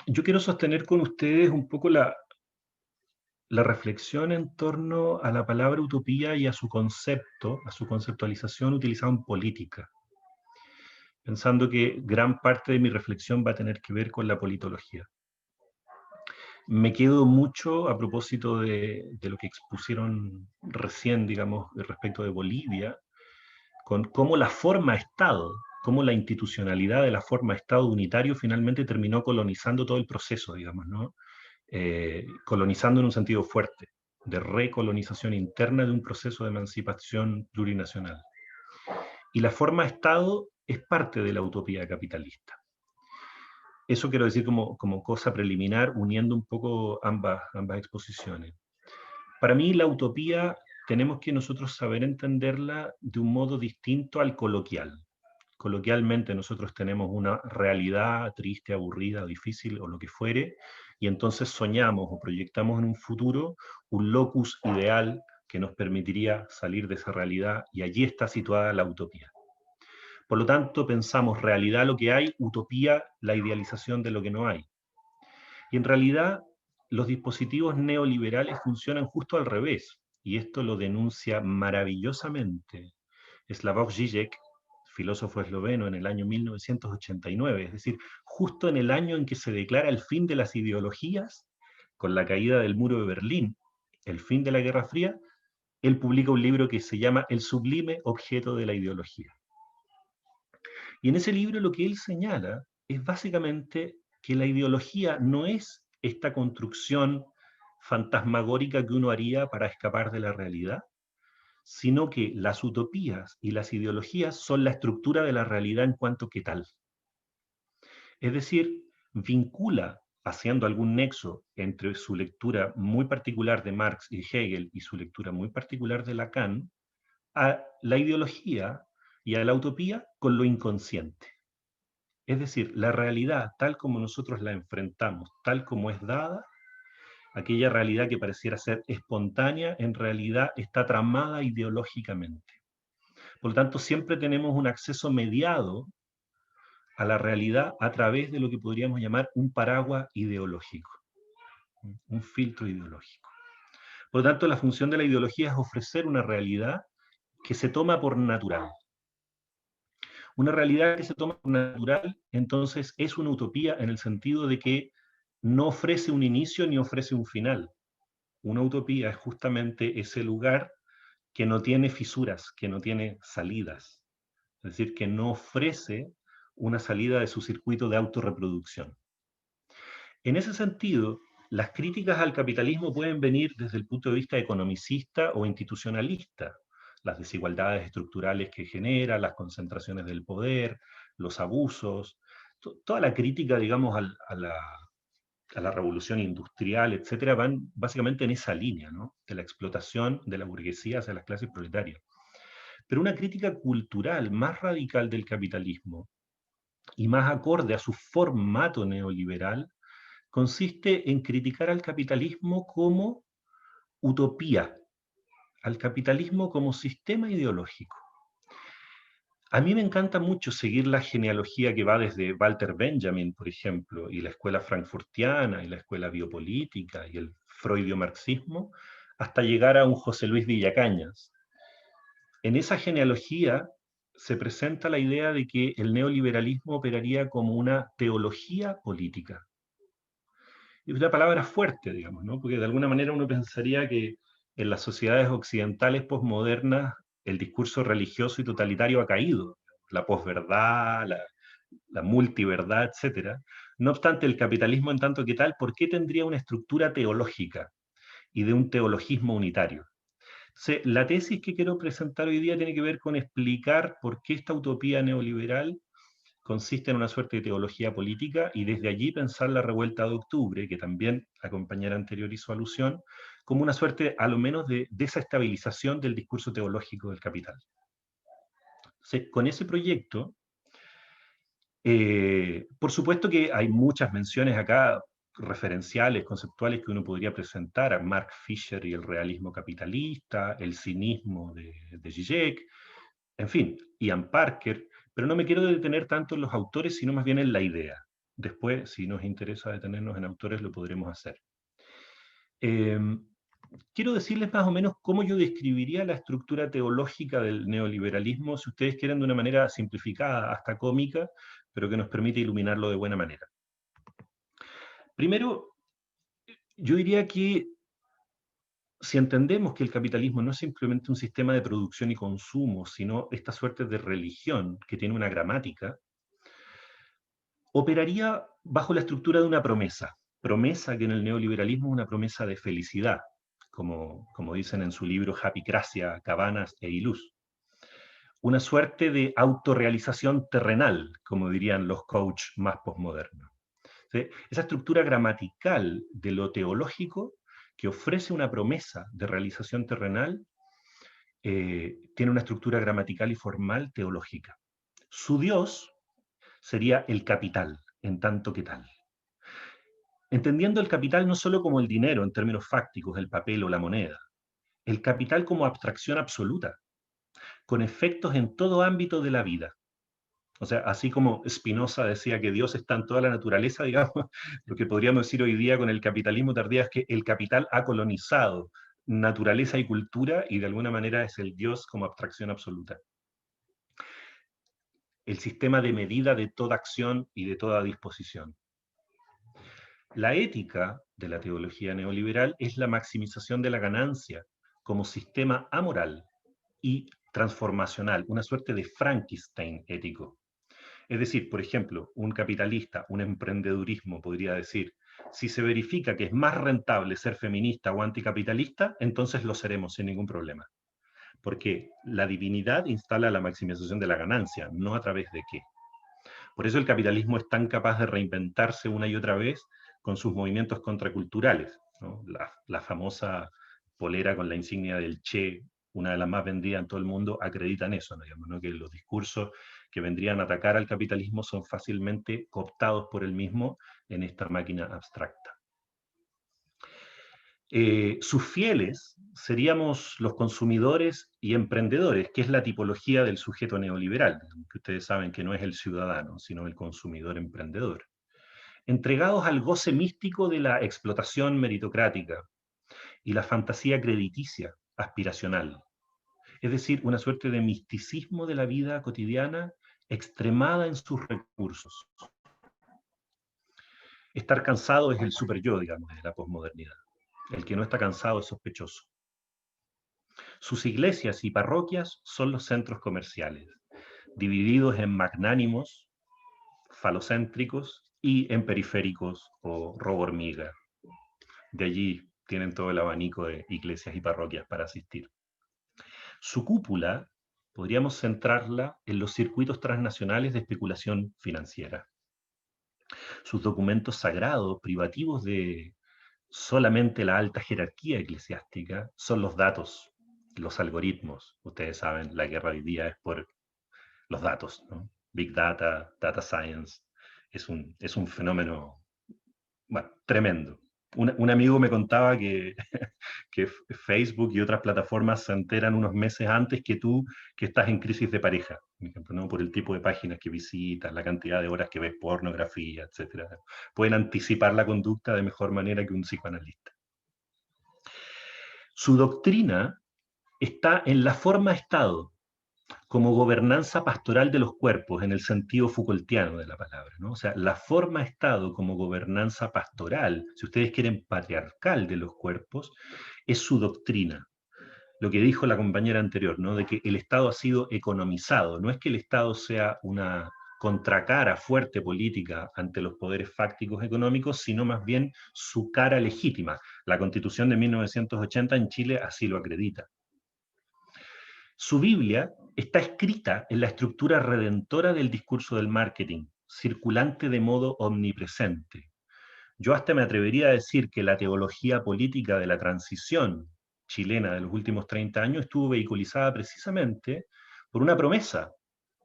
Yo quiero sostener con ustedes un poco la reflexión en torno a la palabra utopía y a su concepto, a su conceptualización utilizada en política, pensando que gran parte de mi reflexión va a tener que ver con la politología. Me quedo mucho a propósito de lo que expusieron recién, digamos, respecto de Bolivia, con cómo la forma Estado, cómo la institucionalidad de la forma Estado unitario finalmente terminó colonizando todo el proceso, digamos, ¿no? Colonizando en un sentido fuerte, de recolonización interna de un proceso de emancipación plurinacional. Y la forma Estado es parte de la utopía capitalista. Eso quiero decir como cosa preliminar, uniendo un poco ambas exposiciones. Para mí la utopía tenemos que nosotros saber entenderla de un modo distinto al coloquial. Coloquialmente nosotros tenemos una realidad triste, aburrida, difícil o lo que fuere, y entonces soñamos o proyectamos en un futuro un locus ideal que nos permitiría salir de esa realidad, y allí está situada la utopía. Por lo tanto, pensamos realidad lo que hay, utopía la idealización de lo que no hay. Y en realidad, los dispositivos neoliberales funcionan justo al revés, y esto lo denuncia maravillosamente Slavoj Žižek, filósofo esloveno, en el año 1989, es decir, justo en el año en que se declara el fin de las ideologías, con la caída del muro de Berlín, el fin de la Guerra Fría, él publica un libro que se llama El sublime objeto de la ideología. Y en ese libro lo que él señala es básicamente que la ideología no es esta construcción fantasmagórica que uno haría para escapar de la realidad, sino que las utopías y las ideologías son la estructura de la realidad en cuanto que tal. Es decir, vincula, haciendo algún nexo entre su lectura muy particular de Marx y Hegel y su lectura muy particular de Lacan, a la ideología y a la utopía con lo inconsciente. Es decir, la realidad tal como nosotros la enfrentamos, tal como es dada, aquella realidad que pareciera ser espontánea, en realidad está tramada ideológicamente. Por lo tanto, siempre tenemos un acceso mediado a la realidad a través de lo que podríamos llamar un paraguas ideológico, un filtro ideológico. Por lo tanto, la función de la ideología es ofrecer una realidad que se toma por natural. Una realidad que se toma por natural, entonces, es una utopía en el sentido de que no ofrece un inicio ni ofrece un final. Una utopía es justamente ese lugar que no tiene fisuras, que no tiene salidas. Es decir, que no ofrece una salida de su circuito de autorreproducción. En ese sentido, las críticas al capitalismo pueden venir desde el punto de vista economicista o institucionalista. Las desigualdades estructurales que genera, las concentraciones del poder, los abusos, toda la crítica, digamos, a la revolución industrial, etcétera, van básicamente en esa línea, ¿no? De la explotación de la burguesía hacia las clases proletarias. Pero una crítica cultural más radical del capitalismo y más acorde a su formato neoliberal consiste en criticar al capitalismo como utopía, al capitalismo como sistema ideológico. A mí me encanta mucho seguir la genealogía que va desde Walter Benjamin, por ejemplo, y la escuela frankfurtiana, y la escuela biopolítica, y el freudio-marxismo, hasta llegar a un José Luis Villacañas. En esa genealogía se presenta la idea de que el neoliberalismo operaría como una teología política. Y es una palabra fuerte, digamos, ¿no? Porque de alguna manera uno pensaría que en las sociedades occidentales posmodernas el discurso religioso y totalitario ha caído, la posverdad, la multiverdad, etc. No obstante, el capitalismo en tanto que tal, ¿por qué tendría una estructura teológica y de un teologismo unitario? La tesis que quiero presentar hoy día tiene que ver con explicar por qué esta utopía neoliberal consiste en una suerte de teología política y desde allí pensar la revuelta de octubre, que también la compañera anterior hizo alusión, como una suerte a lo menos de desestabilización del discurso teológico del capital. Entonces, con ese proyecto, por supuesto que hay muchas menciones acá referenciales, conceptuales que uno podría presentar a Mark Fisher y el realismo capitalista, el cinismo de Zizek, en fin, Ian Parker, pero no me quiero detener tanto en los autores, sino más bien en la idea. Después, si nos interesa detenernos en autores, lo podremos hacer. Quiero decirles más o menos cómo yo describiría la estructura teológica del neoliberalismo, si ustedes quieren, de una manera simplificada, hasta cómica, pero que nos permite iluminarlo de buena manera. Primero, yo diría que si entendemos que el capitalismo no es simplemente un sistema de producción y consumo, sino esta suerte de religión que tiene una gramática, operaría bajo la estructura de una promesa que en el neoliberalismo es una promesa de felicidad, como dicen en su libro Happycracia, Cabanas e Iluz. Una suerte de autorrealización terrenal, como dirían los coaches más postmodernos. ¿Sí? Esa estructura gramatical de lo teológico que ofrece una promesa de realización terrenal tiene una estructura gramatical y formal teológica. Su Dios sería el capital, en tanto que tal. Entendiendo el capital no solo como el dinero en términos fácticos, el papel o la moneda, el capital como abstracción absoluta, con efectos en todo ámbito de la vida. O sea, así como Spinoza decía que Dios está en toda la naturaleza, digamos, lo que podríamos decir hoy día con el capitalismo tardío es que el capital ha colonizado naturaleza y cultura y de alguna manera es el Dios como abstracción absoluta. El sistema de medida de toda acción y de toda disposición. La ética de la teología neoliberal es la maximización de la ganancia como sistema amoral y transformacional, una suerte de Frankenstein ético. Es decir, por ejemplo, un capitalista, un emprendedurismo podría decir, si se verifica que es más rentable ser feminista o anticapitalista, entonces lo seremos sin ningún problema. Porque la divinidad instala la maximización de la ganancia, no a través de qué. Por eso el capitalismo es tan capaz de reinventarse una y otra vez con sus movimientos contraculturales, ¿no? La famosa polera con la insignia del Che, una de las más vendidas en todo el mundo, acreditan eso, ¿no? Digamos, ¿no? Que los discursos que vendrían a atacar al capitalismo son fácilmente cooptados por él mismo en esta máquina abstracta. Sus fieles seríamos los consumidores y emprendedores, que es la tipología del sujeto neoliberal, que ustedes saben que no es el ciudadano, sino el consumidor emprendedor. Entregados al goce místico de la explotación meritocrática y la fantasía crediticia, aspiracional. Es decir, una suerte de misticismo de la vida cotidiana extremada en sus recursos. Estar cansado es el superyo, digamos, de la posmodernidad. El que no está cansado es sospechoso. Sus iglesias y parroquias son los centros comerciales, divididos en magnánimos, falocéntricos y en periféricos o robo hormiga. De allí tienen todo el abanico de iglesias y parroquias para asistir. Su cúpula podríamos centrarla en los circuitos transnacionales de especulación financiera. Sus documentos sagrados, privativos de solamente la alta jerarquía eclesiástica, son los datos, los algoritmos. Ustedes saben, la guerra hoy día es por los datos, ¿no? Big Data, Data Science, es un fenómeno, bueno, tremendo. Un amigo me contaba que Facebook y otras plataformas se enteran unos meses antes que tú que estás en crisis de pareja, por ejemplo, ¿no? Por el tipo de páginas que visitas, la cantidad de horas que ves pornografía, etc. Pueden anticipar la conducta de mejor manera que un psicoanalista. Su doctrina está en la forma-estado, como gobernanza pastoral de los cuerpos, en el sentido Foucaultiano de la palabra, ¿no? O sea, la forma-estado como gobernanza pastoral, si ustedes quieren patriarcal de los cuerpos, es su doctrina. Lo que dijo la compañera anterior, ¿no? De que el Estado ha sido economizado. No es que el Estado sea una contracara fuerte política ante los poderes fácticos económicos, sino más bien su cara legítima. La Constitución de 1980 en Chile así lo acredita. Su Biblia está escrita en la estructura redentora del discurso del marketing, circulante de modo omnipresente. Yo hasta me atrevería a decir que la teología política de la transición chilena de los últimos 30 años estuvo vehiculizada precisamente por una promesa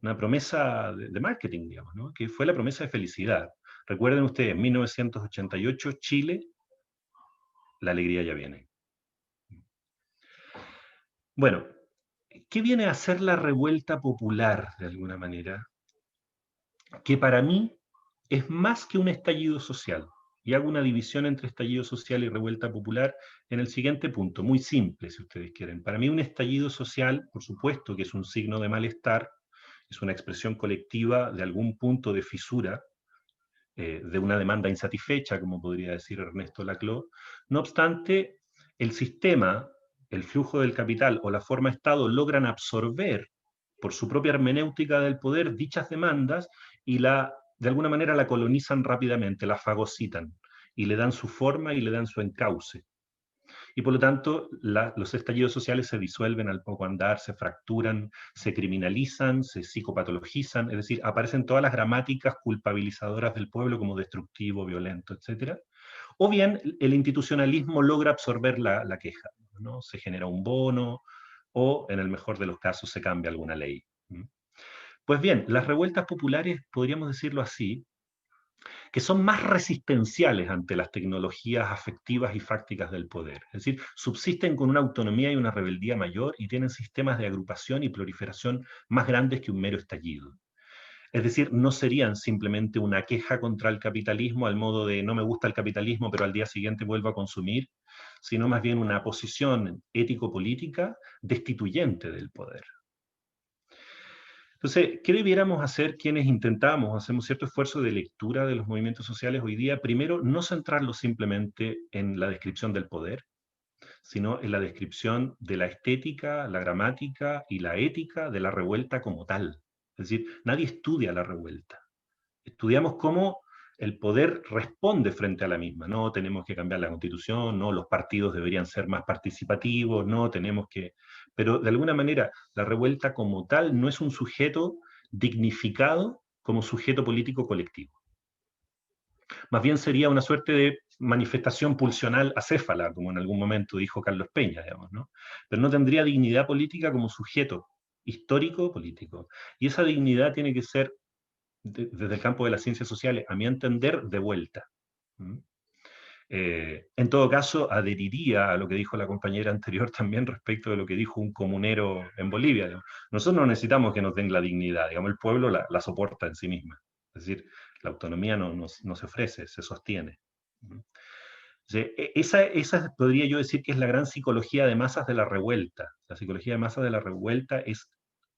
de marketing, digamos, ¿no? Que fue la promesa de felicidad. Recuerden ustedes, en 1988, Chile, la alegría ya viene. Bueno, ¿qué viene a ser la revuelta popular, de alguna manera? Que para mí es más que un estallido social. Y hago una división entre estallido social y revuelta popular en el siguiente punto, muy simple, si ustedes quieren. Para mí un estallido social, por supuesto, que es un signo de malestar, es una expresión colectiva de algún punto de fisura, de una demanda insatisfecha, como podría decir Ernesto Laclau. No obstante, el sistema, el flujo del capital o la forma Estado logran absorber por su propia hermenéutica del poder dichas demandas y de alguna manera la colonizan rápidamente, la fagocitan y le dan su forma y le dan su encauce. Y por lo tanto, los estallidos sociales se disuelven al poco andar, se fracturan, se criminalizan, se psicopatologizan, es decir, aparecen todas las gramáticas culpabilizadoras del pueblo como destructivo, violento, etc. O bien el institucionalismo logra absorber la queja, ¿no? Se genera un bono o, en el mejor de los casos, se cambia alguna ley. Pues bien, las revueltas populares, podríamos decirlo así, que son más resistenciales ante las tecnologías afectivas y fácticas del poder. Es decir, subsisten con una autonomía y una rebeldía mayor y tienen sistemas de agrupación y proliferación más grandes que un mero estallido. Es decir, no serían simplemente una queja contra el capitalismo al modo de no me gusta el capitalismo, pero al día siguiente vuelvo a consumir, sino más bien una posición ético-política destituyente del poder. Entonces, ¿qué debiéramos hacer quienes hacemos cierto esfuerzo de lectura de los movimientos sociales hoy día? Primero, no centrarlo simplemente en la descripción del poder, sino en la descripción de la estética, la gramática y la ética de la revuelta como tal. Es decir, nadie estudia la revuelta. Estudiamos cómo el poder responde frente a la misma. No tenemos que cambiar la Constitución, no, los partidos deberían ser más participativos, no tenemos que... Pero de alguna manera la revuelta como tal no es un sujeto dignificado como sujeto político colectivo. Más bien sería una suerte de manifestación pulsional acéfala, como en algún momento dijo Carlos Peña, digamos, ¿no? Pero no tendría dignidad política como sujeto histórico político. Y esa dignidad tiene que ser desde el campo de las ciencias sociales, a mi entender, de vuelta. En todo caso, adheriría a lo que dijo la compañera anterior también respecto de lo que dijo un comunero en Bolivia. Digamos. Nosotros no necesitamos que nos den la dignidad, digamos, el pueblo la soporta en sí misma. Es decir, la autonomía no se ofrece, se sostiene. Esa podría yo decir que es la gran psicología de masas de la revuelta. La psicología de masas de la revuelta es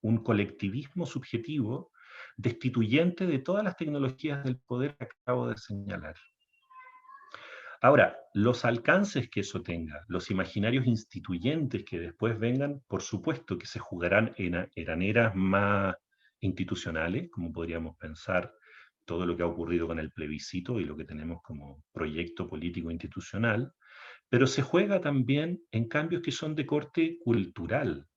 un colectivismo subjetivo destituyente de todas las tecnologías del poder que acabo de señalar. Ahora, los alcances que eso tenga, los imaginarios instituyentes que después vengan, por supuesto que se jugarán en eras más institucionales, como podríamos pensar todo lo que ha ocurrido con el plebiscito y lo que tenemos como proyecto político institucional, pero se juega también en cambios que son de corte cultural,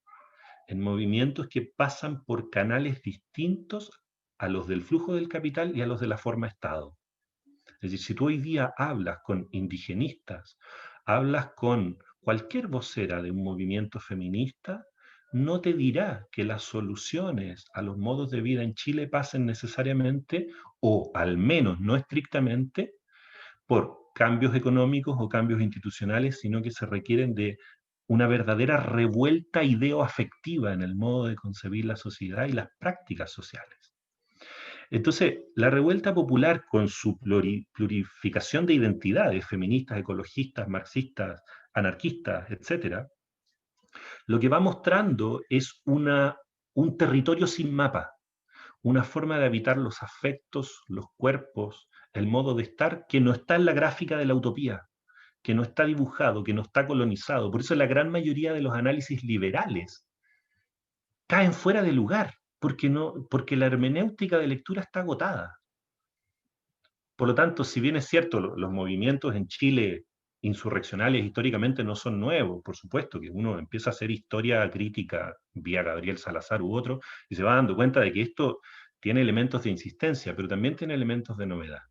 en movimientos que pasan por canales distintos a los del flujo del capital y a los de la forma Estado. Es decir, si tú hoy día hablas con indigenistas, hablas con cualquier vocera de un movimiento feminista, no te dirá que las soluciones a los modos de vida en Chile pasen necesariamente, o al menos no estrictamente, por cambios económicos o cambios institucionales, sino que se requieren de una verdadera revuelta ideo-afectiva en el modo de concebir la sociedad y las prácticas sociales. Entonces, la revuelta popular, con su plurificación de identidades, feministas, ecologistas, marxistas, anarquistas, etc., lo que va mostrando es un territorio sin mapa, una forma de habitar los afectos, los cuerpos, el modo de estar, que no está en la gráfica de la utopía, que no está dibujado, que no está colonizado. Por eso la gran mayoría de los análisis liberales caen fuera de lugar, porque la hermenéutica de lectura está agotada. Por lo tanto, si bien es cierto, los movimientos en Chile insurreccionales históricamente no son nuevos, por supuesto, que uno empieza a hacer historia crítica vía Gabriel Salazar u otro, y se va dando cuenta de que esto tiene elementos de insistencia, pero también tiene elementos de novedad.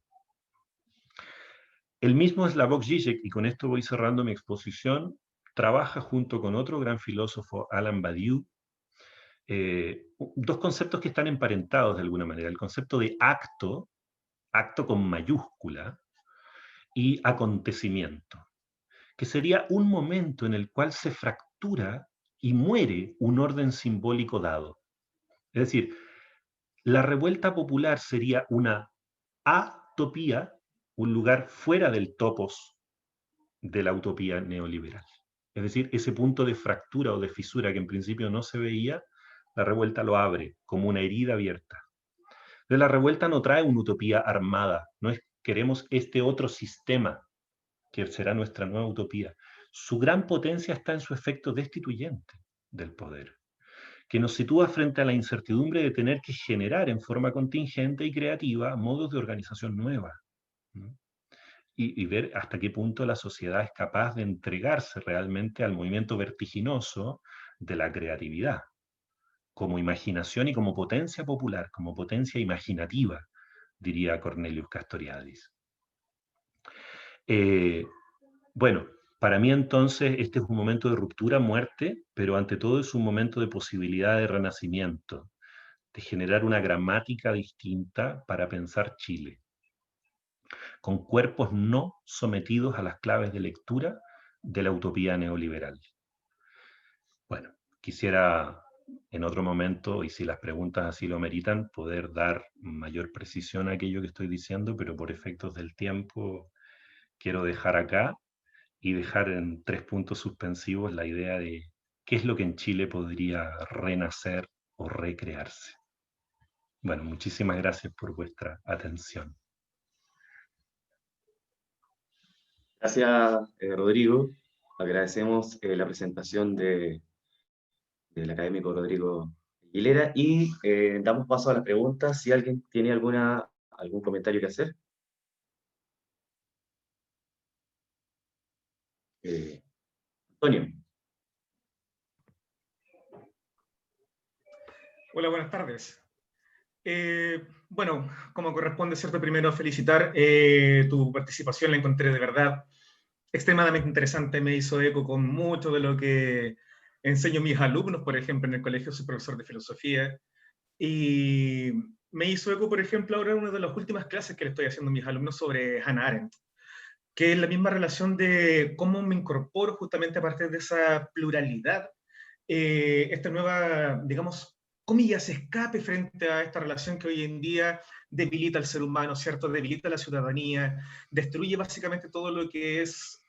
El mismo Slavoj Žižek, y con esto voy cerrando mi exposición, trabaja junto con otro gran filósofo, Alain Badiou, dos conceptos que están emparentados de alguna manera, el concepto de acto, acto con mayúscula, y acontecimiento, que sería un momento en el cual se fractura y muere un orden simbólico dado. Es decir, la revuelta popular sería una atopía, un lugar fuera del topos de la utopía neoliberal. Es decir, ese punto de fractura o de fisura que en principio no se veía, la revuelta lo abre como una herida abierta. Entonces, la revuelta no trae una utopía armada, no es queremos este otro sistema que será nuestra nueva utopía. Su gran potencia está en su efecto destituyente del poder, que nos sitúa frente a la incertidumbre de tener que generar en forma contingente y creativa modos de organización nueva. Y ver hasta qué punto la sociedad es capaz de entregarse realmente al movimiento vertiginoso de la creatividad, como imaginación y como potencia popular, como potencia imaginativa, diría Cornelius Castoriadis. Bueno, para mí entonces este es un momento de ruptura, muerte, pero ante todo es un momento de posibilidad de renacimiento, de generar una gramática distinta para pensar Chile, con cuerpos no sometidos a las claves de lectura de la utopía neoliberal. Bueno, quisiera en otro momento, y si las preguntas así lo meritan, poder dar mayor precisión a aquello que estoy diciendo, pero por efectos del tiempo quiero dejar acá y dejar en 3 puntos suspensivos la idea de qué es lo que en Chile podría renacer o recrearse. Bueno, muchísimas gracias por vuestra atención. Gracias, Rodrigo. Agradecemos la presentación del académico Rodrigo Aguilera y damos paso a las preguntas. Si alguien tiene algún comentario que hacer. Antonio. Hola, buenas tardes. Bueno, como corresponde, ¿cierto? Primero felicitar tu participación, la encontré de verdad extremadamente interesante, me hizo eco con mucho de lo que enseño a mis alumnos, por ejemplo, en el colegio, soy profesor de filosofía, y me hizo eco, por ejemplo, ahora una de las últimas clases que le estoy haciendo a mis alumnos sobre Hannah Arendt, que es la misma relación de cómo me incorporo justamente a partir de esa pluralidad, esta nueva, digamos, comillas, escape frente a esta relación que hoy en día debilita al ser humano, ¿cierto? Debilita a la ciudadanía, destruye básicamente todo lo que es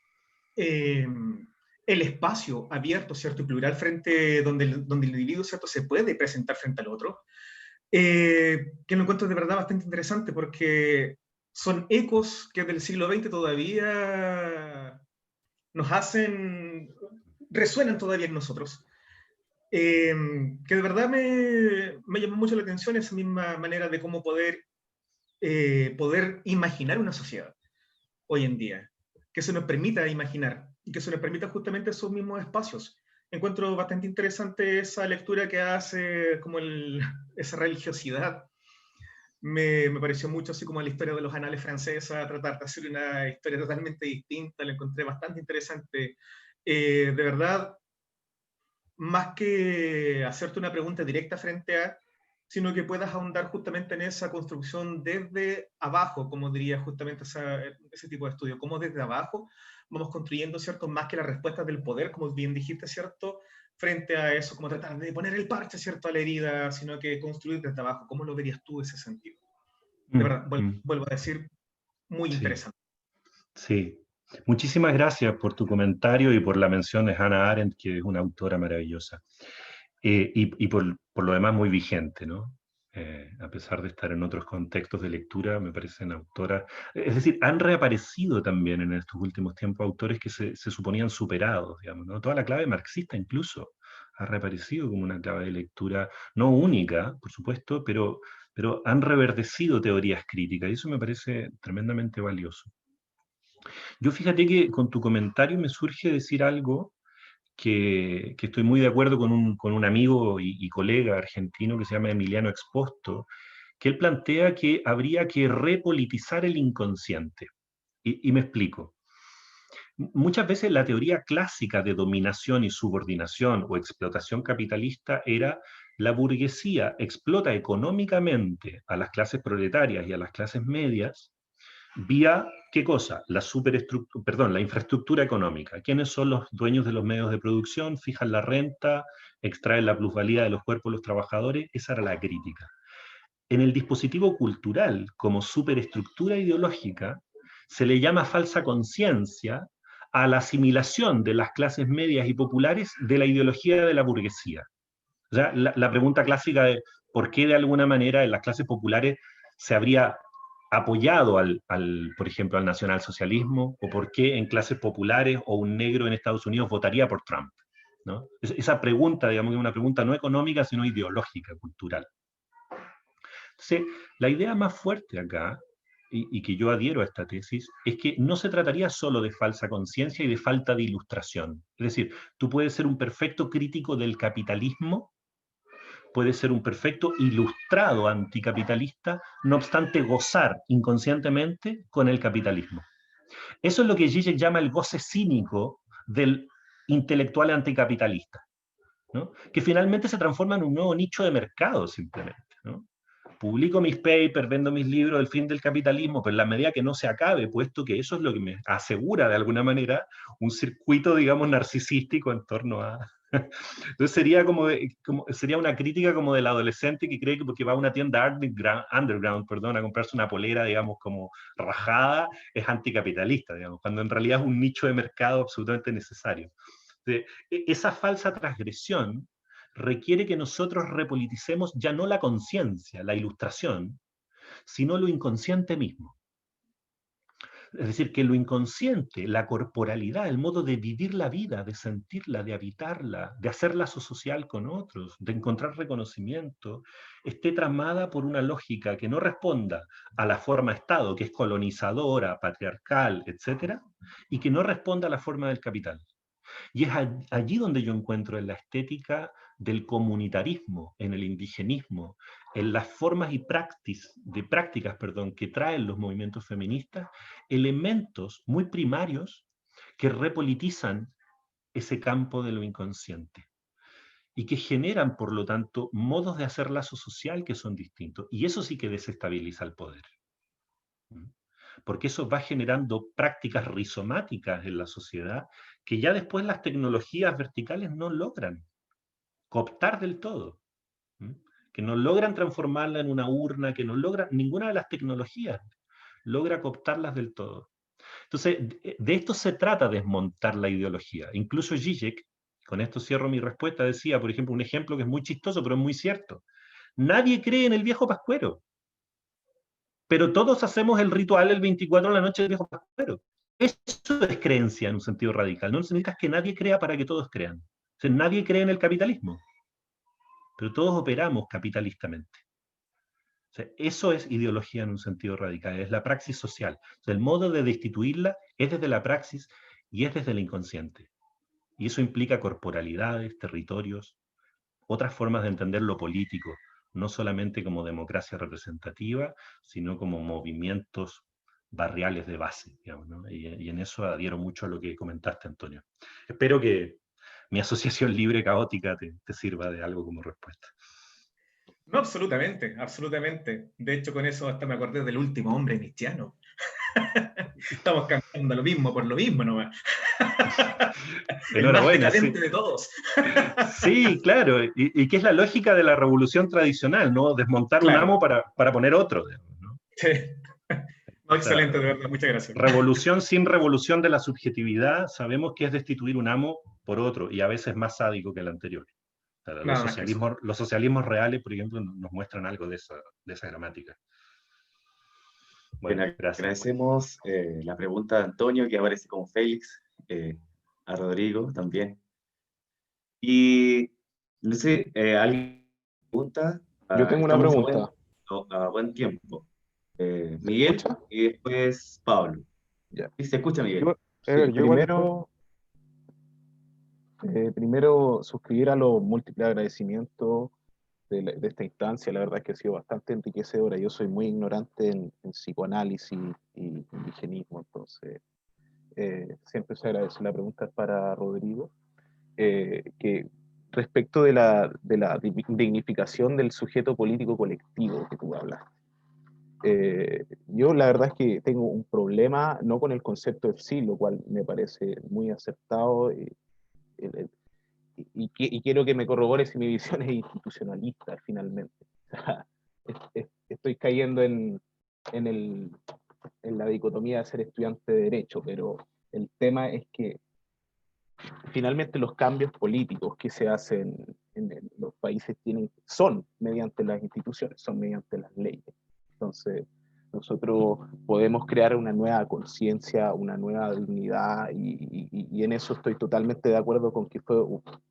el espacio abierto, ¿cierto? Y plural frente donde el individuo, ¿cierto? Se puede presentar frente al otro. Que lo encuentro de verdad bastante interesante porque son ecos que del siglo XX todavía nos hacen, resuenan todavía en nosotros. Que de verdad me llamó mucho la atención esa misma manera de cómo poder imaginar una sociedad hoy en día, que se nos permita imaginar y que se nos permita justamente esos mismos espacios. Encuentro bastante interesante esa lectura que hace como esa religiosidad. Me pareció mucho así como la historia de los anales francesa, tratar de hacer una historia totalmente distinta, la encontré bastante interesante. De verdad, más que hacerte una pregunta directa frente a, sino que puedas ahondar justamente en esa construcción desde abajo, como diría justamente ese tipo de estudio, como desde abajo vamos construyendo, ¿cierto? Más que las respuestas del poder, como bien dijiste, ¿cierto? Frente a eso, como tratar de poner el parche, ¿cierto? A la herida, sino que construir desde abajo. ¿Cómo lo verías tú ese sentido? De verdad, vuelvo a decir, muy interesante. Sí. Muchísimas gracias por tu comentario y por la mención de Hannah Arendt, que es una autora maravillosa. Y por lo demás muy vigente, ¿no? A pesar de estar en otros contextos de lectura, me parecen autoras... Es decir, han reaparecido también en estos últimos tiempos autores que se suponían superados, digamos, ¿no? Toda la clave marxista incluso ha reaparecido como una clave de lectura, no única, por supuesto, pero han reverdecido teorías críticas, y eso me parece tremendamente valioso. Yo fíjate que con tu comentario me surge decir algo que estoy muy de acuerdo con un amigo y colega argentino que se llama Emiliano Exposto, que él plantea que habría que repolitizar el inconsciente. Y me explico. Muchas veces la teoría clásica de dominación y subordinación o explotación capitalista era la burguesía explota económicamente a las clases proletarias y a las clases medias vía, ¿qué cosa? La infraestructura económica. ¿Quiénes son los dueños de los medios de producción? Fijan la renta, extraen la plusvalía de los cuerpos de los trabajadores. Esa era la crítica. En el dispositivo cultural, como superestructura ideológica, se le llama falsa conciencia a la asimilación de las clases medias y populares de la ideología de la burguesía. O sea, la pregunta clásica de por qué de alguna manera en las clases populares se habría apoyado por ejemplo, al nacionalsocialismo, o por qué en clases populares o un negro en Estados Unidos votaría por Trump, ¿no? Esa pregunta, digamos, es una pregunta no económica, sino ideológica, cultural. Entonces, la idea más fuerte acá, y que yo adhiero a esta tesis, es que no se trataría solo de falsa conciencia y de falta de ilustración. Es decir, tú puedes ser un perfecto crítico del capitalismo, puedes ser un perfecto ilustrado anticapitalista, no obstante gozar inconscientemente con el capitalismo. Eso es lo que Zizek llama el goce cínico del intelectual anticapitalista, ¿no? Que finalmente se transforma en un nuevo nicho de mercado simplemente, ¿no? Publico mis papers, vendo mis libros, el fin del capitalismo, pero en la medida que no se acabe, puesto que eso es lo que me asegura de alguna manera un circuito, digamos, narcisístico en torno a... Entonces sería una crítica como del adolescente que cree que porque va a una tienda underground, perdón, a comprarse una polera, digamos, como rajada, es anticapitalista, digamos, cuando en realidad es un nicho de mercado absolutamente necesario. Entonces, esa falsa transgresión requiere que nosotros repoliticemos ya no la conciencia, la ilustración, sino lo inconsciente mismo. Es decir, que lo inconsciente, la corporalidad, el modo de vivir la vida, de sentirla, de habitarla, de hacer lazo social con otros, de encontrar reconocimiento, esté tramada por una lógica que no responda a la forma Estado, que es colonizadora, patriarcal, etc., y que no responda a la forma del capital. Y es allí donde yo encuentro en la estética del comunitarismo, en el indigenismo, en las formas y prácticas que traen los movimientos feministas, elementos muy primarios que repolitizan ese campo de lo inconsciente y que generan, por lo tanto, modos de hacer lazo social que son distintos. Y eso sí que desestabiliza el poder. Porque eso va generando prácticas rizomáticas en la sociedad que ya después las tecnologías verticales no logran cooptar del todo, que no logran transformarla en una urna, que no logran, ninguna de las tecnologías logra cooptarlas del todo. Entonces, de esto se trata, desmontar la ideología. Incluso Zizek, con esto cierro mi respuesta, decía, por ejemplo, un ejemplo que es muy chistoso, pero es muy cierto. Nadie cree en el viejo pascuero, pero todos hacemos el ritual el 24 de la noche del viejo pascuero. Eso es creencia en un sentido radical. No significa que nadie crea para que todos crean. O sea, nadie cree en el capitalismo, pero todos operamos capitalistamente. O sea, eso es ideología en un sentido radical, es la praxis social. O sea, el modo de destituirla es desde la praxis y es desde el inconsciente. Y eso implica corporalidades, territorios, otras formas de entender lo político, no solamente como democracia representativa, sino como movimientos barriales de base, digamos, ¿no? Y en eso adhiero mucho a lo que comentaste, Antonio. Espero que mi asociación libre caótica te sirva de algo como respuesta. No, absolutamente, absolutamente. De hecho, con eso hasta me acordé del último hombre cristiano. Estamos cantando lo mismo por lo mismo nomás. El más decadente de todos. Sí, claro, y que es la lógica de la revolución tradicional, ¿no? Desmontar un amo para poner otro, digamos, ¿no? Sí. No, excelente, de verdad, muchas gracias. Revolución sin revolución de la subjetividad, sabemos que es destituir un amo por otro, y a veces más sádico que el anterior. O sea, los socialismos reales, por ejemplo, nos muestran algo de esa gramática. Bueno, gracias. Agradecemos la pregunta de Antonio, que aparece como Félix, a Rodrigo también. Y no sé, ¿alguien pregunta? Yo tengo una pregunta. A buen tiempo. Miguel y después Pablo. Ya. Sí, se escucha, Miguel. Yo, Sí, yo igual primero suscribir a los múltiples agradecimientos de esta instancia. La verdad es que ha sido bastante enriquecedora. Yo soy muy ignorante en psicoanálisis y indigenismo, entonces siempre se agradece. La pregunta es para Rodrigo, que respecto de la dignificación del sujeto político colectivo que tú hablas. Yo la verdad es que tengo un problema, no con el concepto de sí, lo cual me parece muy acertado, el- y quiero que me corrobore si mi visión es institucionalista finalmente. O sea, estoy cayendo en, el, en la dicotomía de ser estudiante de Derecho, pero el tema es que finalmente los cambios políticos que se hacen en los países son mediante las instituciones, son mediante las leyes. Entonces, nosotros podemos crear una nueva conciencia, una nueva dignidad, y en eso estoy totalmente de acuerdo con que fue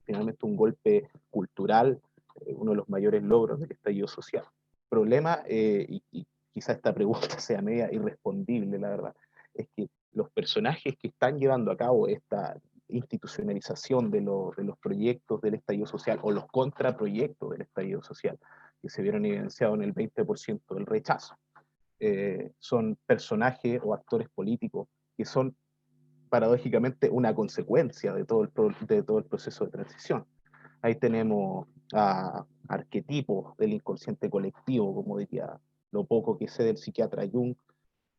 finalmente un golpe cultural, uno de los mayores logros del estallido social. Problema, y quizá esta pregunta sea media irrespondible, la verdad, es que los personajes que están llevando a cabo esta institucionalización de los proyectos del estallido social o los contraproyectos del estallido social, que se vieron evidenciados en el 20% del rechazo. Son personajes o actores políticos que son paradójicamente una consecuencia de todo el proceso de transición. Ahí tenemos arquetipos del inconsciente colectivo, como diría lo poco que sé del psiquiatra Jung,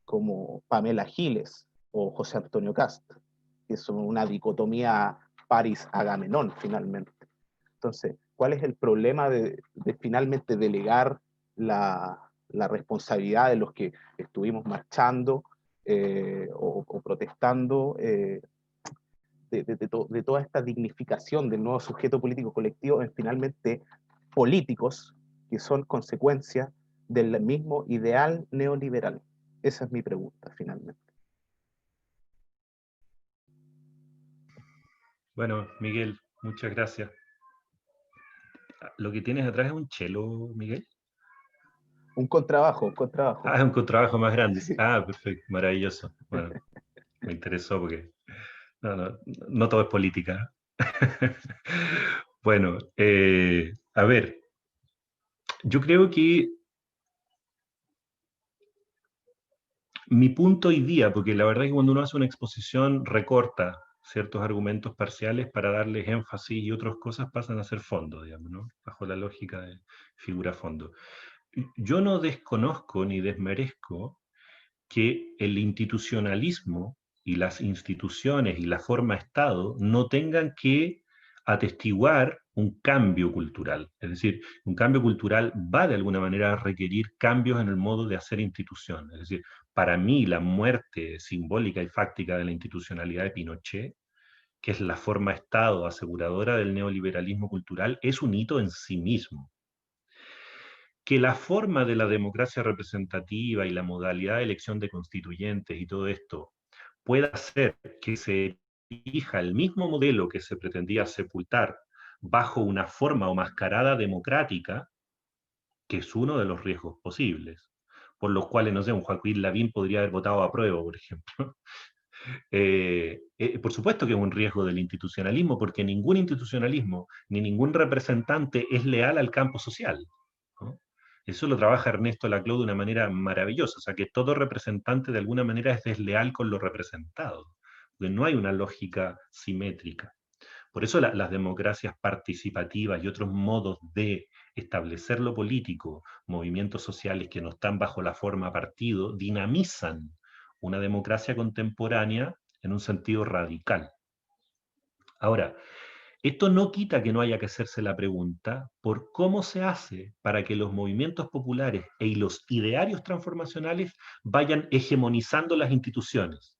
como Pamela Giles o José Antonio Cast, que son una dicotomía París-Agamenón finalmente. Entonces, ¿cuál es el problema de finalmente delegar la responsabilidad de los que estuvimos marchando o protestando de toda esta dignificación del nuevo sujeto político colectivo en finalmente políticos que son consecuencia del mismo ideal neoliberal? Esa es mi pregunta, finalmente. Bueno, Miguel, muchas gracias. ¿Lo que tienes atrás es un chelo, Miguel? Un contrabajo, un contrabajo. Ah, es un contrabajo más grande. Sí. Ah, perfecto, maravilloso. Bueno, me interesó porque no todo es política. Bueno, a ver, yo creo que mi punto hoy día, porque la verdad es que cuando uno hace una exposición recorta ciertos argumentos parciales para darles énfasis y otras cosas pasan a ser fondo, digamos, ¿no? Bajo la lógica de figura fondo. Yo no desconozco ni desmerezco que el institucionalismo y las instituciones y la forma Estado no tengan que atestiguar un cambio cultural. Es decir, un cambio cultural va de alguna manera a requerir cambios en el modo de hacer institución. Es decir, para mí la muerte simbólica y fáctica de la institucionalidad de Pinochet, que es la forma Estado aseguradora del neoliberalismo cultural, es un hito en sí mismo. Que la forma de la democracia representativa y la modalidad de elección de constituyentes y todo esto pueda hacer que se elija el mismo modelo que se pretendía sepultar bajo una forma o mascarada democrática, que es uno de los riesgos posibles, por los cuales, no sé, un Joaquín Lavín podría haber votado a prueba, por ejemplo. Por supuesto que es un riesgo del institucionalismo, porque ningún institucionalismo ni ningún representante es leal al campo social, ¿no? Eso lo trabaja Ernesto Laclau de una manera maravillosa, o sea que todo representante de alguna manera es desleal con lo representado, porque no hay una lógica simétrica. Por eso las democracias participativas y otros modos de establecer lo político, movimientos sociales que no están bajo la forma partido, dinamizan una democracia contemporánea en un sentido radical. Ahora, esto no quita que no haya que hacerse la pregunta por cómo se hace para que los movimientos populares y los idearios transformacionales vayan hegemonizando las instituciones,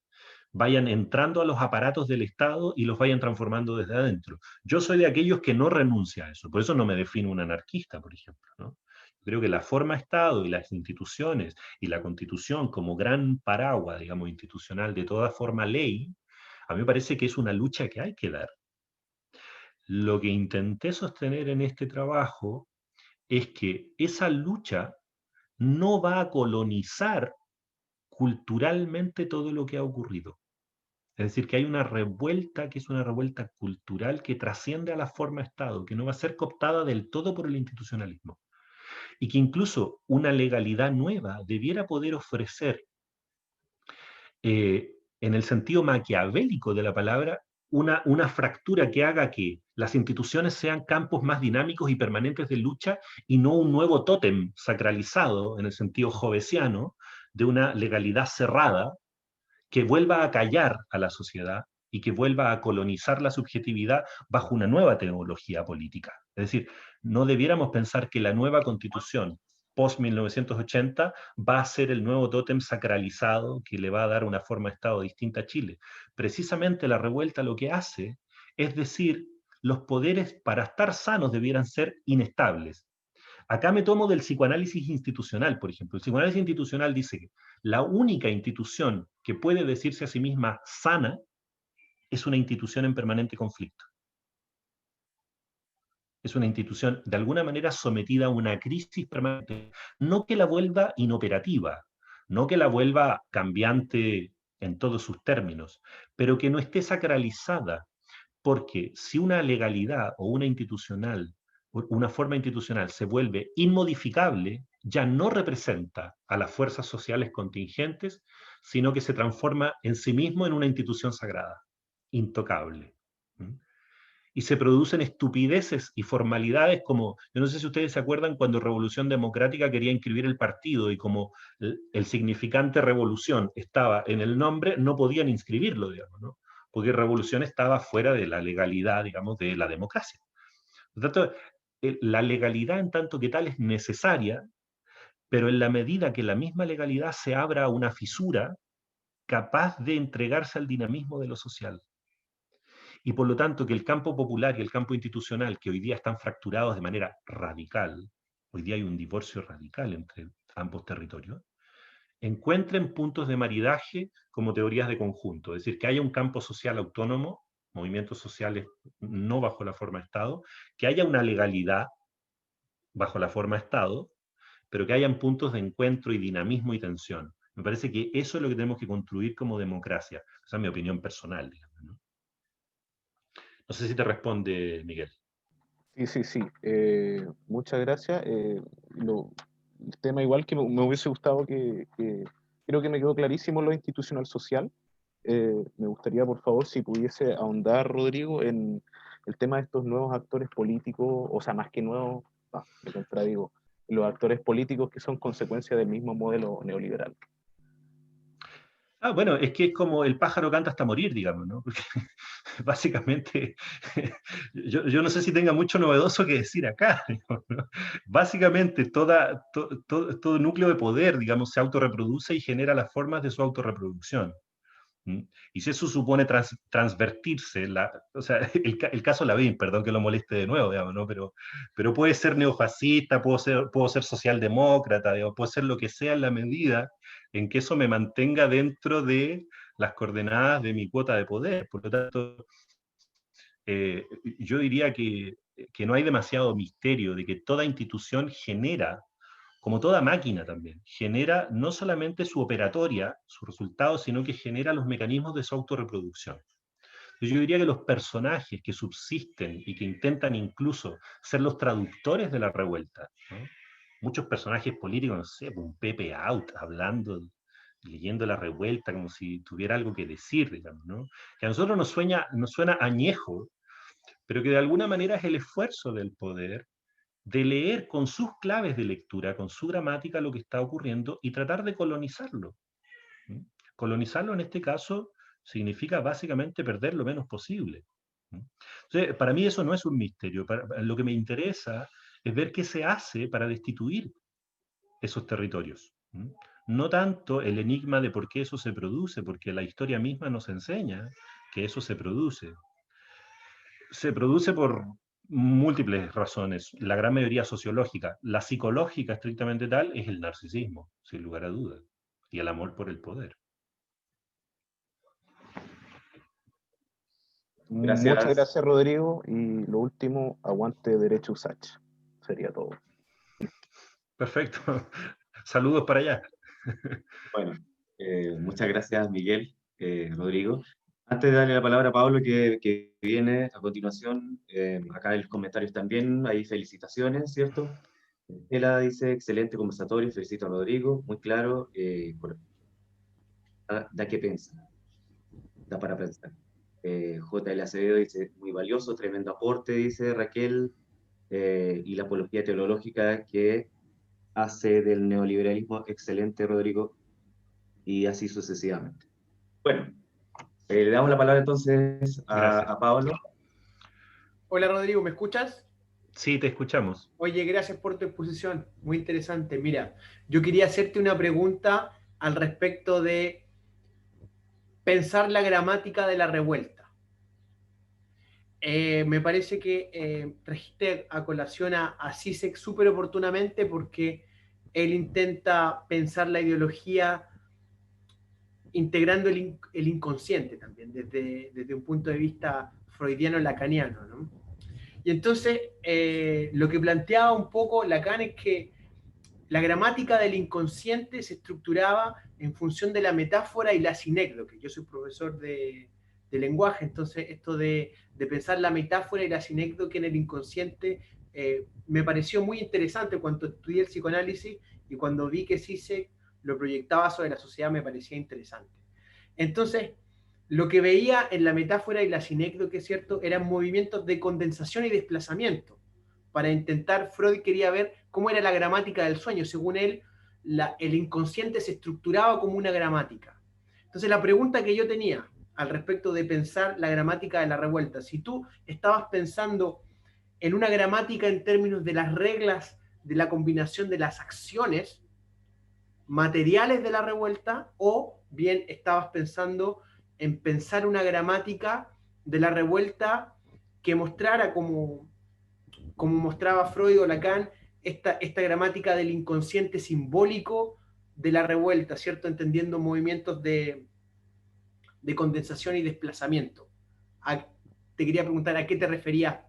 vayan entrando a los aparatos del Estado y los vayan transformando desde adentro. Yo soy de aquellos que no renuncia a eso, por eso no me defino un anarquista, por ejemplo, ¿no? Creo que la forma Estado y las instituciones y la Constitución como gran paraguas, digamos, institucional de toda forma ley, a mí me parece que es una lucha que hay que dar. Lo que intenté sostener en este trabajo es que esa lucha no va a colonizar culturalmente todo lo que ha ocurrido. Es decir, que hay una revuelta que es una revuelta cultural que trasciende a la forma Estado, que no va a ser cooptada del todo por el institucionalismo. Y que incluso una legalidad nueva debiera poder ofrecer, en el sentido maquiavélico de la palabra, una fractura que haga que las instituciones sean campos más dinámicos y permanentes de lucha y no un nuevo tótem sacralizado, en el sentido jovesiano, de una legalidad cerrada, que vuelva a callar a la sociedad y que vuelva a colonizar la subjetividad bajo una nueva teología política. Es decir, no debiéramos pensar que la nueva constitución post-1980 va a ser el nuevo tótem sacralizado que le va a dar una forma de Estado distinta a Chile. Precisamente la revuelta lo que hace es decir, los poderes para estar sanos debieran ser inestables. Acá me tomo del psicoanálisis institucional, por ejemplo. El psicoanálisis institucional dice que la única institución que puede decirse a sí misma sana es una institución en permanente conflicto. Es una institución de alguna manera sometida a una crisis permanente, no que la vuelva inoperativa, no que la vuelva cambiante en todos sus términos, pero que no esté sacralizada, porque si una legalidad o una forma institucional se vuelve inmodificable, ya no representa a las fuerzas sociales contingentes, sino que se transforma en sí mismo en una institución sagrada, intocable. Y se producen estupideces y formalidades como, yo no sé si ustedes se acuerdan cuando Revolución Democrática quería inscribir el partido y como el significante revolución estaba en el nombre, no podían inscribirlo, digamos, ¿no? Porque revolución estaba fuera de la legalidad, digamos, de la democracia. Por lo tanto, la legalidad en tanto que tal es necesaria, pero en la medida que la misma legalidad se abra a una fisura capaz de entregarse al dinamismo de lo social. Y por lo tanto que el campo popular y el campo institucional, que hoy día están fracturados de manera radical, hoy día hay un divorcio radical entre ambos territorios, encuentren puntos de maridaje como teorías de conjunto, es decir, que haya un campo social autónomo, movimientos sociales no bajo la forma de Estado, que haya una legalidad bajo la forma de Estado, pero que hayan puntos de encuentro y dinamismo y tensión. Me parece que eso es lo que tenemos que construir como democracia. Esa es mi opinión personal, digamos, ¿no? No sé si te responde, Miguel. Sí. Muchas gracias. El tema igual que me hubiese gustado creo que me quedó clarísimo lo institucional social. Me gustaría, por favor, si pudiese ahondar, Rodrigo, en el tema de estos nuevos actores políticos, o sea, más que nuevos, me contradigo, los actores políticos que son consecuencia del mismo modelo neoliberal. Bueno, es que es como el pájaro canta hasta morir, digamos, ¿no? Porque básicamente, yo no sé si tenga mucho novedoso que decir acá, digamos, ¿no? Básicamente todo núcleo de poder, digamos, se autorreproduce y genera las formas de su autorreproducción. Y si eso supone transvertirse, o sea, el caso Lavín, perdón que lo moleste de nuevo, digamos, ¿no? Pero puede ser neofascista, puedo ser socialdemócrata, digamos, puedo ser lo que sea en la medida en que eso me mantenga dentro de las coordenadas de mi cuota de poder. Por lo tanto, yo diría que no hay demasiado misterio de que toda institución genera, como toda máquina también, genera no solamente su operatoria, su resultado, sino que genera los mecanismos de su autorreproducción. Yo diría que los personajes que subsisten y que intentan incluso ser los traductores de la revuelta, ¿no? Muchos personajes políticos, no sé, un Pepe Out hablando, leyendo la revuelta como si tuviera algo que decir, digamos, ¿no? Que a nosotros nos suena añejo, pero que de alguna manera es el esfuerzo del poder de leer con sus claves de lectura, con su gramática, lo que está ocurriendo y tratar de colonizarlo. Colonizarlo en este caso significa básicamente perder lo menos posible. Entonces, para mí eso no es un misterio. Lo que me interesa es ver qué se hace para destituir esos territorios. No tanto el enigma de por qué eso se produce, porque la historia misma nos enseña que eso se produce. Se produce por múltiples razones, la gran mayoría sociológica. La psicológica, estrictamente tal, es el narcisismo, sin lugar a dudas, y el amor por el poder. Gracias. Muchas gracias, Rodrigo. Y lo último, aguante derecho Usach. Sería todo. Perfecto. Saludos para allá. Bueno, Muchas gracias, Miguel, Rodrigo. Antes de darle la palabra a Pablo, que viene a continuación, acá en los comentarios también hay felicitaciones, ¿cierto? Ela dice, excelente conversatorio, felicito a Rodrigo, muy claro, da que pensar, da para pensar. JL Acevedo dice, muy valioso, tremendo aporte, dice Raquel, y la apología teológica que hace del neoliberalismo excelente, Rodrigo, y así sucesivamente. Bueno, le damos la palabra entonces Gracias. a Pablo. Hola Rodrigo, ¿me escuchas? Sí, te escuchamos. Oye, gracias por tu exposición, muy interesante. Mira, yo quería hacerte una pregunta al respecto de pensar la gramática de la revuelta. Me parece que trajiste a colación a Zizek súper oportunamente porque él intenta pensar la ideología integrando el inconsciente también, desde un punto de vista freudiano-lacaniano, ¿no? Y entonces, lo que planteaba un poco Lacan es que la gramática del inconsciente se estructuraba en función de la metáfora y la sinécdoque. Yo soy profesor de lenguaje, entonces esto de pensar la metáfora y la sinécdoque en el inconsciente me pareció muy interesante cuando estudié el psicoanálisis y cuando vi que Zizek lo proyectaba sobre la sociedad me parecía interesante. Entonces, lo que veía en la metáfora y la sinécdoque, ¿cierto?, eran movimientos de condensación y desplazamiento. Para intentar, Freud quería ver cómo era la gramática del sueño. Según él, el inconsciente se estructuraba como una gramática. Entonces, la pregunta que yo tenía al respecto de pensar la gramática de la revuelta, si tú estabas pensando en una gramática en términos de las reglas de la combinación de las acciones materiales de la revuelta, o bien estabas pensando en pensar una gramática de la revuelta que mostrara, como mostraba Freud o Lacan, esta gramática del inconsciente simbólico de la revuelta, ¿cierto? Entendiendo movimientos de condensación y desplazamiento. Te quería preguntar a qué te referías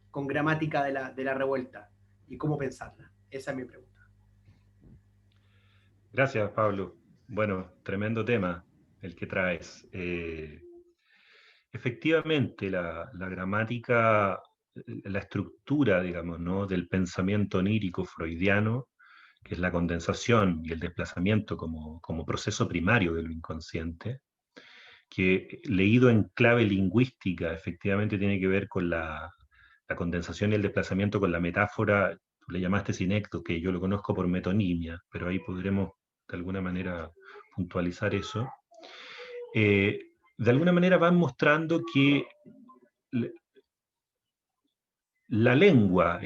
con gramática de la revuelta y cómo pensarla. Esa es mi pregunta. Gracias, Pablo. Bueno, tremendo tema el que traes. Efectivamente, la gramática, la estructura, digamos, ¿no?, del pensamiento onírico freudiano, que es la condensación y el desplazamiento como proceso primario de lo inconsciente, que leído en clave lingüística, efectivamente tiene que ver con la condensación y el desplazamiento con la metáfora, tú le llamaste sinecto, que yo lo conozco por metonimia, pero ahí podremos de alguna manera puntualizar eso. De alguna manera van mostrando que la lengua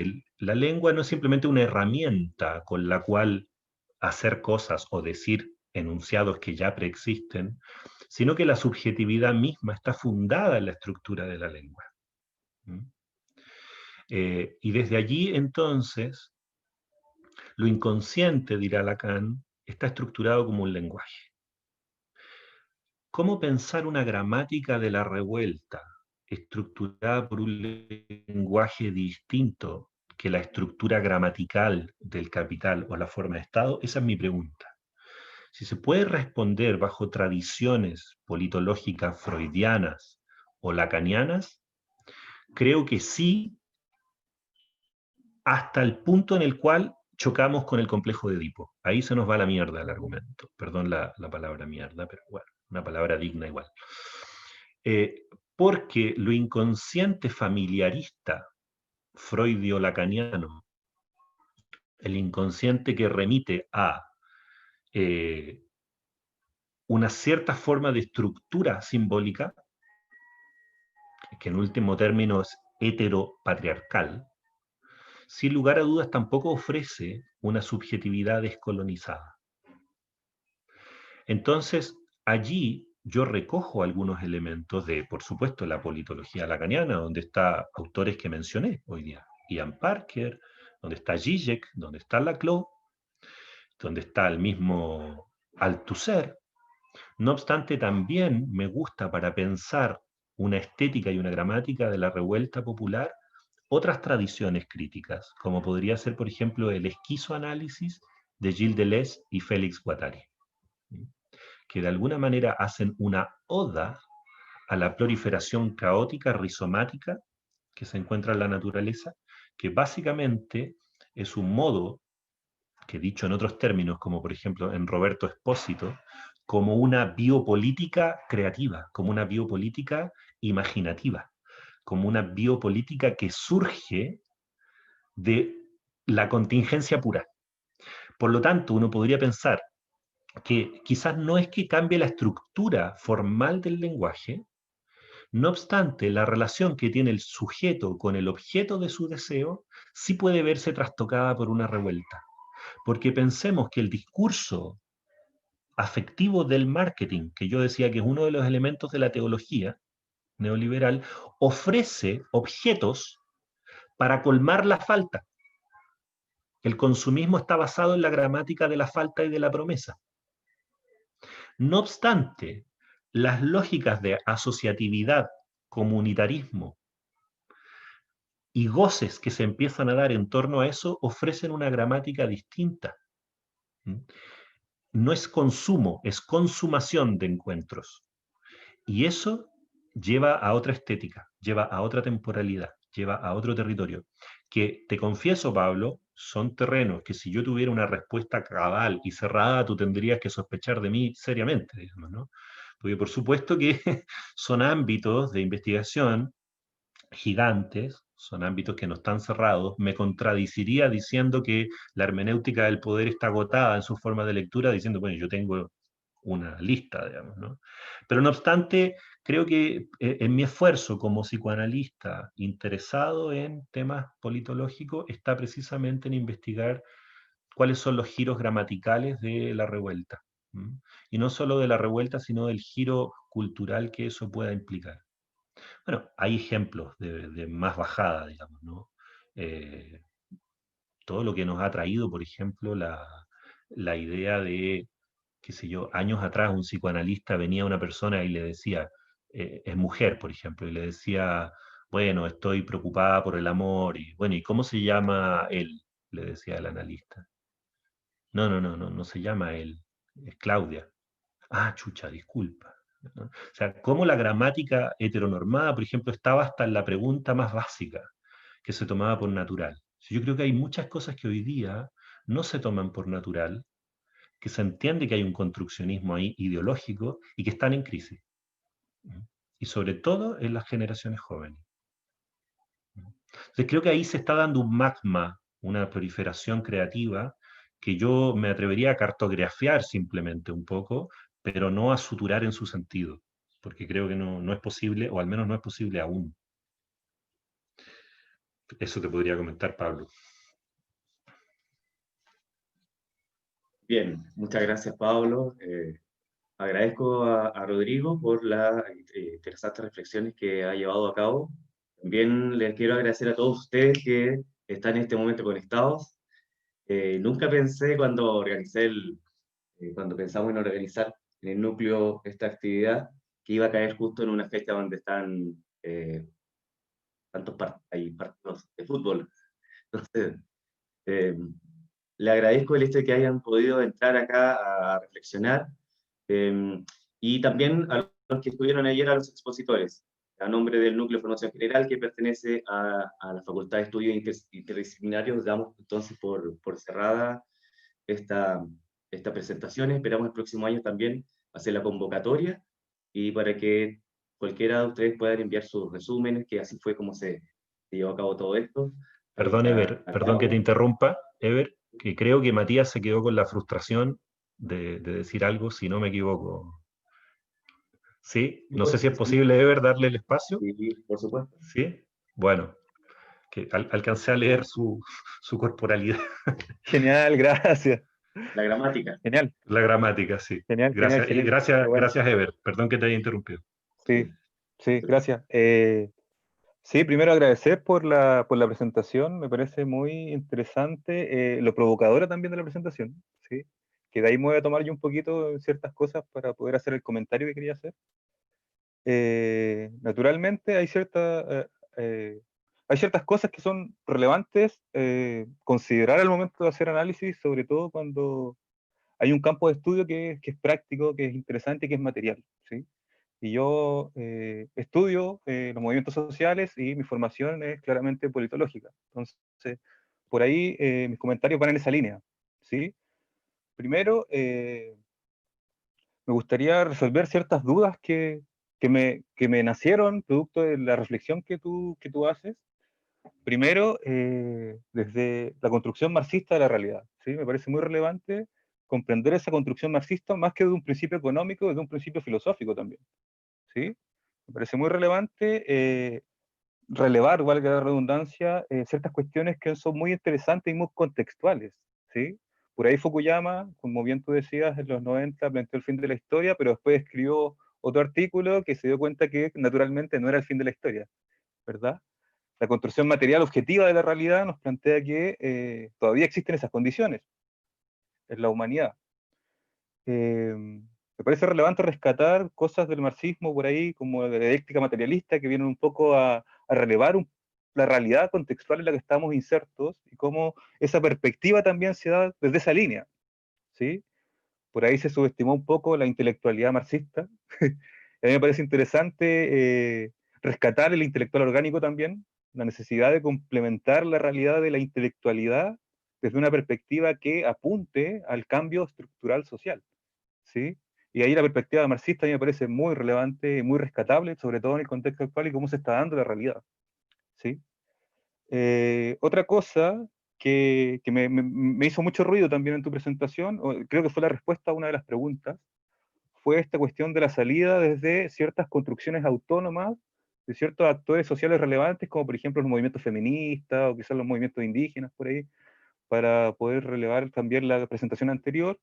no es simplemente una herramienta con la cual hacer cosas o decir enunciados que ya preexisten, sino que la subjetividad misma está fundada en la estructura de la lengua. Y desde allí, entonces, lo inconsciente, dirá Lacan, está estructurado como un lenguaje. ¿Cómo pensar una gramática de la revuelta estructurada por un lenguaje distinto que la estructura gramatical del capital o la forma de Estado? Esa es mi pregunta. Si se puede responder bajo tradiciones politológicas freudianas o lacanianas, creo que sí, hasta el punto en el cual chocamos con el complejo de Edipo. Ahí se nos va la mierda el argumento. Perdón la palabra mierda, pero bueno, una palabra digna igual. Porque lo inconsciente familiarista freudio-lacaniano, el inconsciente que remite a una cierta forma de estructura simbólica, que en último término es heteropatriarcal, sin lugar a dudas tampoco ofrece una subjetividad descolonizada. Entonces, allí yo recojo algunos elementos de, por supuesto, la politología lacaniana, donde están autores que mencioné hoy día. Ian Parker, donde está Zizek, donde está Laclau, donde está el mismo Althusser. No obstante, también me gusta para pensar una estética y una gramática de la revuelta popular otras tradiciones críticas, como podría ser, por ejemplo, el esquizoanálisis de Gilles Deleuze y Félix Guattari, que de alguna manera hacen una oda a la proliferación caótica, rizomática, que se encuentra en la naturaleza, que básicamente es un modo, que dicho en otros términos, como por ejemplo en Roberto Espósito, como una biopolítica creativa, como una biopolítica imaginativa, como una biopolítica que surge de la contingencia pura. Por lo tanto, uno podría pensar que quizás no es que cambie la estructura formal del lenguaje, no obstante, la relación que tiene el sujeto con el objeto de su deseo sí puede verse trastocada por una revuelta. Porque pensemos que el discurso afectivo del marketing, que yo decía que es uno de los elementos de la teología neoliberal, ofrece objetos para colmar la falta. El consumismo está basado en la gramática de la falta y de la promesa. No obstante, las lógicas de asociatividad, comunitarismo y goces que se empiezan a dar en torno a eso ofrecen una gramática distinta. No es consumo, es consumación de encuentros. Y eso lleva a otra estética, lleva a otra temporalidad, lleva a otro territorio, que te confieso, Pablo, son terrenos que si yo tuviera una respuesta cabal y cerrada, tú tendrías que sospechar de mí seriamente, digamos, ¿no? Porque por supuesto que son ámbitos de investigación gigantes, son ámbitos que no están cerrados, me contradiciría diciendo que la hermenéutica del poder está agotada en su forma de lectura, diciendo, bueno, yo tengo una lista, digamos, ¿no? Pero no obstante, creo que en mi esfuerzo como psicoanalista interesado en temas politológicos está precisamente en investigar cuáles son los giros gramaticales de la revuelta. Y no solo de la revuelta, sino del giro cultural que eso pueda implicar. Bueno, hay ejemplos de más bajada, digamos, ¿no? Todo lo que nos ha traído, por ejemplo, la idea de, qué sé yo, años atrás un psicoanalista venía a una persona y le decía, es mujer, por ejemplo, y le decía, bueno, estoy preocupada por el amor, y bueno, ¿y cómo se llama él? Le decía el analista. No se llama él, es Claudia. Ah, chucha, disculpa, ¿no? O sea, cómo la gramática heteronormada, por ejemplo, estaba hasta en la pregunta más básica, que se tomaba por natural. Yo creo que hay muchas cosas que hoy día no se toman por natural, que se entiende que hay un construccionismo ahí ideológico y que están en crisis. Y sobre todo en las generaciones jóvenes. Entonces creo que ahí se está dando un magma, una proliferación creativa que yo me atrevería a cartografiar simplemente un poco, pero no a suturar en su sentido, porque creo que no es posible, o al menos no es posible aún. Eso te podría comentar, Pablo. Bien, muchas gracias, Pablo. Agradezco a Rodrigo por las interesantes reflexiones que ha llevado a cabo. También les quiero agradecer a todos ustedes que están en este momento conectados. Nunca pensé cuando pensamos en organizar en el núcleo esta actividad, que iba a caer justo en una fecha donde están hay partidos de fútbol. Entonces, eh, le agradezco el hecho de que hayan podido entrar acá a reflexionar, y también a los que estuvieron ayer, a los expositores, a nombre del Núcleo de Formación General, que pertenece a la Facultad de Estudios Interdisciplinarios. Damos entonces por cerrada esta presentación. Esperamos el próximo año también hacer la convocatoria, y para que cualquiera de ustedes puedan enviar sus resúmenes, que así fue como se llevó a cabo todo esto. Perdón, Ever, perdón que te interrumpa, Ever, que creo que Matías se quedó con la frustración de decir algo, si no me equivoco. ¿Sí? No sé si es posible, Ever, darle el espacio. Sí, por supuesto. ¿Sí? Bueno, que alcancé a leer su corporalidad. Genial, gracias. La gramática. Genial. La gramática, sí. Genial, Gracias, genial. y gracias, Bueno. gracias, Ever. Perdón que te haya interrumpido. Sí, gracias. Sí, primero agradecer por la presentación, me parece muy interesante, lo provocadora también de la presentación, ¿sí? Que de ahí me voy a tomar yo un poquito ciertas cosas para poder hacer el comentario que quería hacer. Naturalmente hay ciertas cosas que son relevantes considerar al momento de hacer análisis, sobre todo cuando hay un campo de estudio que es práctico, que es interesante y que es material, ¿sí? Y yo estudio los movimientos sociales y mi formación es claramente politológica. Entonces, por ahí mis comentarios van en esa línea, ¿sí? Primero, me gustaría resolver ciertas dudas que me nacieron producto de la reflexión que tú haces. Primero, desde la construcción marxista de la realidad, ¿sí? Me parece muy relevante comprender esa construcción marxista más que de un principio económico, desde un principio filosófico también, ¿sí? Me parece muy relevante relevar, valga la redundancia, ciertas cuestiones que son muy interesantes y muy contextuales, ¿sí? Por ahí Fukuyama, como bien tú decías, en los 90 planteó el fin de la historia, pero después escribió otro artículo que se dio cuenta que naturalmente no era el fin de la historia, ¿verdad? La construcción material objetiva de la realidad nos plantea que todavía existen esas condiciones en la humanidad. Me parece relevante rescatar cosas del marxismo por ahí, como de la dialéctica materialista, que vienen un poco a relevar la realidad contextual en la que estamos insertos y cómo esa perspectiva también se da desde esa línea, ¿sí? Por ahí se subestimó un poco la intelectualidad marxista. A mí me parece interesante rescatar el intelectual orgánico también, la necesidad de complementar la realidad de la intelectualidad desde una perspectiva que apunte al cambio estructural social, ¿sí? Y ahí la perspectiva marxista a mí me parece muy relevante y muy rescatable, sobre todo en el contexto actual y cómo se está dando la realidad, ¿sí? Otra cosa que me hizo mucho ruido también en tu presentación, creo que fue la respuesta a una de las preguntas, fue esta cuestión de la salida desde ciertas construcciones autónomas de ciertos actores sociales relevantes, como por ejemplo los movimientos feministas o quizás los movimientos indígenas por ahí, para poder relevar también la presentación anterior.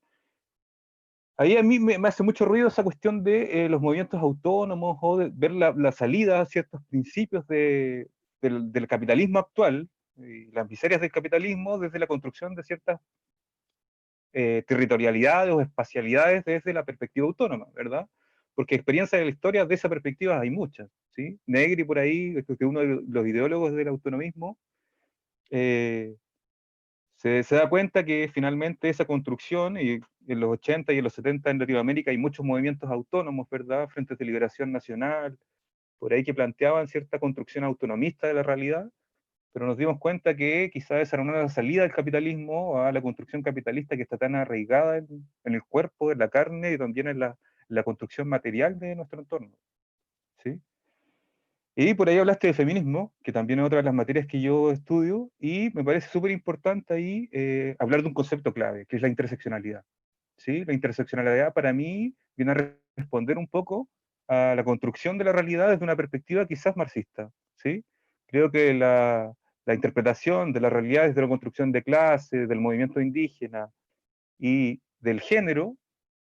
Ahí a mí me hace mucho ruido esa cuestión de los movimientos autónomos o de ver la salida a ciertos principios del capitalismo actual y las miserias del capitalismo desde la construcción de ciertas territorialidades o espacialidades desde la perspectiva autónoma, ¿verdad? Porque experiencias de la historia de esa perspectiva hay muchas, ¿sí? Negri por ahí, que es uno de los ideólogos del autonomismo, eh, se da cuenta que finalmente esa construcción, y en los 80 y en los 70 en Latinoamérica hay muchos movimientos autónomos, ¿verdad? Frentes de Liberación Nacional, por ahí que planteaban cierta construcción autonomista de la realidad, pero nos dimos cuenta que quizás esa era una salida del capitalismo a la construcción capitalista que está tan arraigada en el cuerpo, en la carne y también en la construcción material de nuestro entorno, ¿sí? Y por ahí hablaste de feminismo, que también es otra de las materias que yo estudio, y me parece súper importante ahí hablar de un concepto clave, que es la interseccionalidad, ¿sí? La interseccionalidad para mí viene a responder un poco a la construcción de la realidad desde una perspectiva quizás marxista, ¿sí? Creo que la interpretación de la realidad desde la construcción de clases, del movimiento indígena y del género,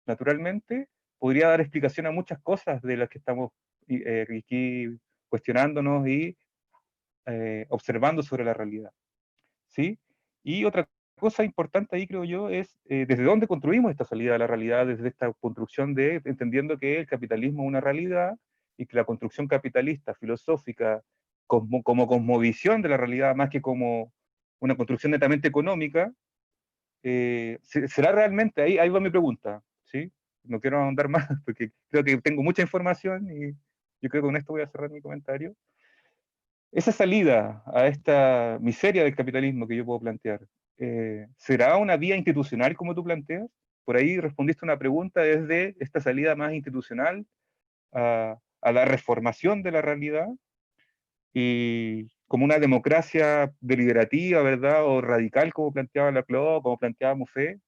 naturalmente, podría dar explicación a muchas cosas de las que estamos aquí cuestionándonos y observando sobre la realidad, ¿sí? Y otra cosa importante ahí, creo yo, es desde dónde construimos esta salida a la realidad, desde esta construcción de, entendiendo que el capitalismo es una realidad y que la construcción capitalista, filosófica, como cosmovisión de la realidad, más que como una construcción netamente económica, ¿será realmente? Ahí va mi pregunta, ¿sí? No quiero ahondar más porque creo que tengo mucha información y yo creo que con esto voy a cerrar mi comentario. Esa salida a esta miseria del capitalismo que yo puedo plantear, ¿será una vía institucional como tú planteas? Por ahí respondiste una pregunta desde esta salida más institucional a la reformación de la realidad y como una democracia deliberativa, ¿verdad? O radical como planteaba Laclau, como planteaba Mouffe,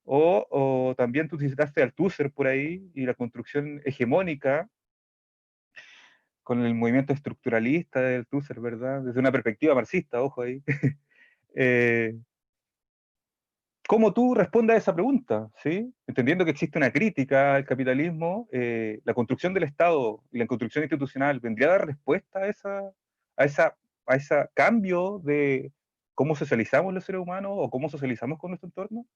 o también tú citaste al Althusser por ahí y la construcción hegemónica con el movimiento estructuralista del Althusser, ¿verdad? Desde una perspectiva marxista, ojo ahí. eh, ¿Cómo tú respondes a esa pregunta? ¿Sí? Entendiendo que existe una crítica al capitalismo, la construcción del Estado y la construcción institucional, ¿vendría a dar respuesta a esa, a ese cambio de cómo socializamos los seres humanos o cómo socializamos con nuestro entorno?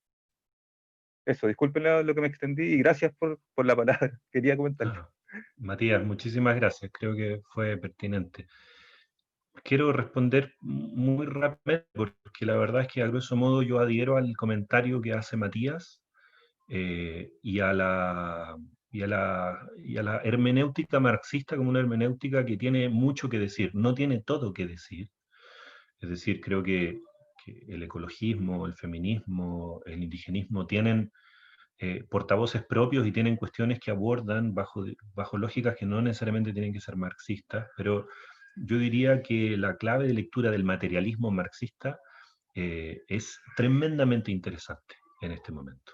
Eso, disculpen lo que me extendí y gracias por la palabra. Quería comentarlo. Ah, Matías, muchísimas gracias. Creo que fue pertinente. Quiero responder muy rápido porque la verdad es que a grosso modo yo adhiero al comentario que hace Matías y a la hermenéutica marxista como una hermenéutica que tiene mucho que decir, no tiene todo que decir. Es decir, creo que el ecologismo, el feminismo, el indigenismo tienen portavoces propios y tienen cuestiones que abordan bajo lógicas que no necesariamente tienen que ser marxistas, pero yo diría que la clave de lectura del materialismo marxista es tremendamente interesante en este momento.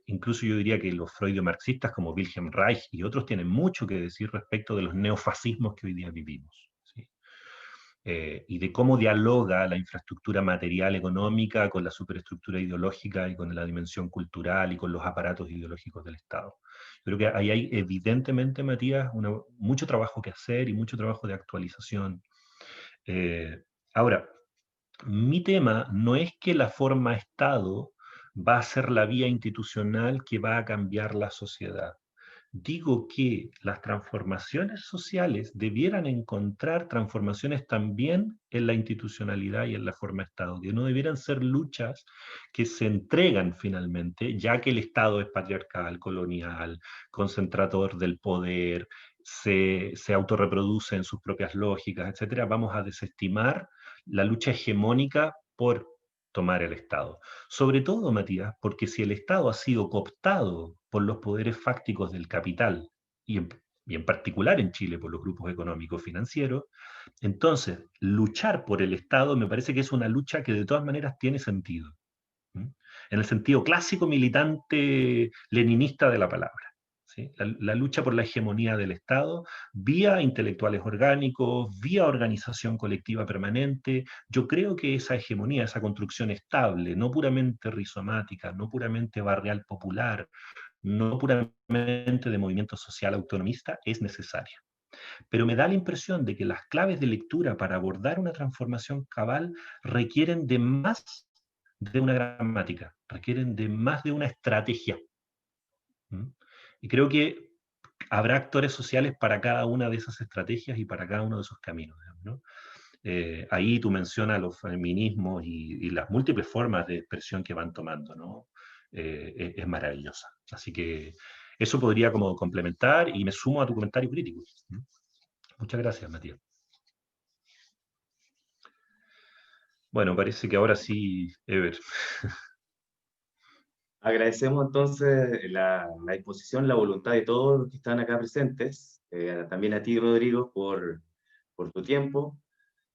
Incluso yo diría que los freudo-marxistas como Wilhelm Reich y otros tienen mucho que decir respecto de los neofascismos que hoy día vivimos, ¿sí? Y de cómo dialoga la infraestructura material económica con la superestructura ideológica y con la dimensión cultural y con los aparatos ideológicos del Estado. Creo que ahí hay evidentemente, Matías, mucho trabajo que hacer y mucho trabajo de actualización. Ahora, mi tema no es que la forma Estado va a ser la vía institucional que va a cambiar la sociedad. Digo que las transformaciones sociales debieran encontrar transformaciones también en la institucionalidad y en la forma Estado, que no debieran ser luchas que se entregan finalmente, ya que el Estado es patriarcal, colonial, concentrador del poder, se autorreproduce en sus propias lógicas, etcétera. Vamos a desestimar la lucha hegemónica por tomar el Estado. Sobre todo, Matías, porque si el Estado ha sido cooptado por los poderes fácticos del capital, y en particular en Chile por los grupos económicos financieros, entonces luchar por el Estado me parece que es una lucha que de todas maneras tiene sentido, ¿sí? En el sentido clásico militante leninista de la palabra. ¿Sí? La lucha por la hegemonía del Estado, vía intelectuales orgánicos, vía organización colectiva permanente. Yo creo que esa hegemonía, esa construcción estable, no puramente rizomática, no puramente barrial popular, no puramente de movimiento social autonomista, es necesaria. Pero me da la impresión de que las claves de lectura para abordar una transformación cabal requieren de más de una gramática, requieren de más de una estrategia. ¿Mm? Y creo que habrá actores sociales para cada una de esas estrategias y para cada uno de esos caminos, ¿no? Ahí tú mencionas los feminismos y las múltiples formas de expresión que van tomando, ¿no? Es maravillosa. Así que eso podría como complementar y me sumo a tu comentario crítico. Muchas gracias, Matías. Bueno, parece que ahora sí, Ever. Agradecemos entonces la disposición, la voluntad de todos los que están acá presentes, también a ti, Rodrigo, por tu tiempo.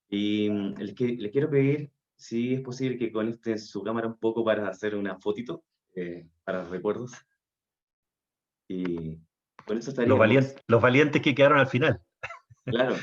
Y les quiero pedir, si es posible, que conecten su cámara un poco para hacer una fotito, para recuerdos. Y con eso estaríamos. Los valientes que quedaron al final. Claro.